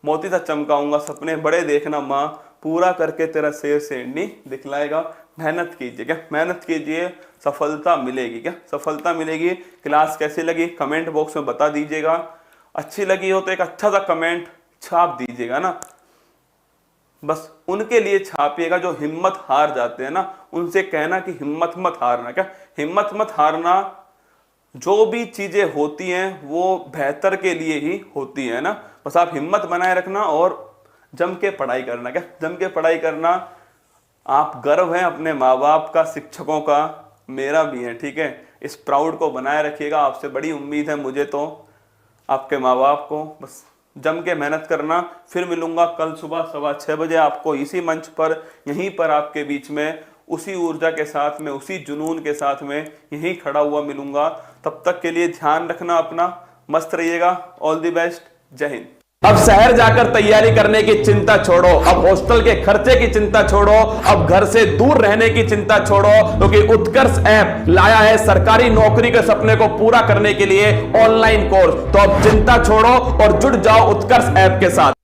मोती सा चमकाऊंगा। सपने बड़े देखना माँ, पूरा करके तेरा शेर शेरनी दिखलाएगा। मेहनत कीजिए, क्या मेहनत कीजिए, सफलता मिलेगी। क्या सफलता मिलेगी। क्लास कैसी लगी कमेंट बॉक्स में बता दीजिएगा। अच्छी लगी हो तो एक अच्छा सा कमेंट छाप दीजिएगा ना। बस उनके लिए छापिएगा जो हिम्मत हार जाते हैं ना, उनसे कहना कि हिम्मत मत हारना। क्या हिम्मत मत हारना। जो भी चीजें होती हैं वो बेहतर के लिए ही होती है ना। बस आप हिम्मत बनाए रखना और जम के पढ़ाई करना। क्या जम के पढ़ाई करना। आप गर्व हैं अपने माँ बाप का, शिक्षकों का, मेरा भी है, ठीक है। इस प्राउड को बनाए रखिएगा। आपसे बड़ी उम्मीद है मुझे तो, आपके माँ बाप को। बस जम के मेहनत करना। फिर मिलूंगा कल सुबह 6:15 बजे आपको इसी मंच पर, यहीं पर आपके बीच में, उसी ऊर्जा के साथ में, उसी जुनून के साथ में यहीं खड़ा हुआ मिलूंगा। तब तक के लिए ध्यान रखना अपना, मस्त रहिएगा। ऑल द बेस्ट, जय हिंद। अब शहर जाकर तैयारी करने की चिंता छोड़ो, अब हॉस्टल के खर्चे की चिंता छोड़ो, अब घर से दूर रहने की चिंता छोड़ो, क्योंकि उत्कर्ष ऐप लाया है सरकारी नौकरी के सपने को पूरा करने के लिए ऑनलाइन कोर्स। तो अब चिंता छोड़ो और जुड़ जाओ उत्कर्ष ऐप के साथ।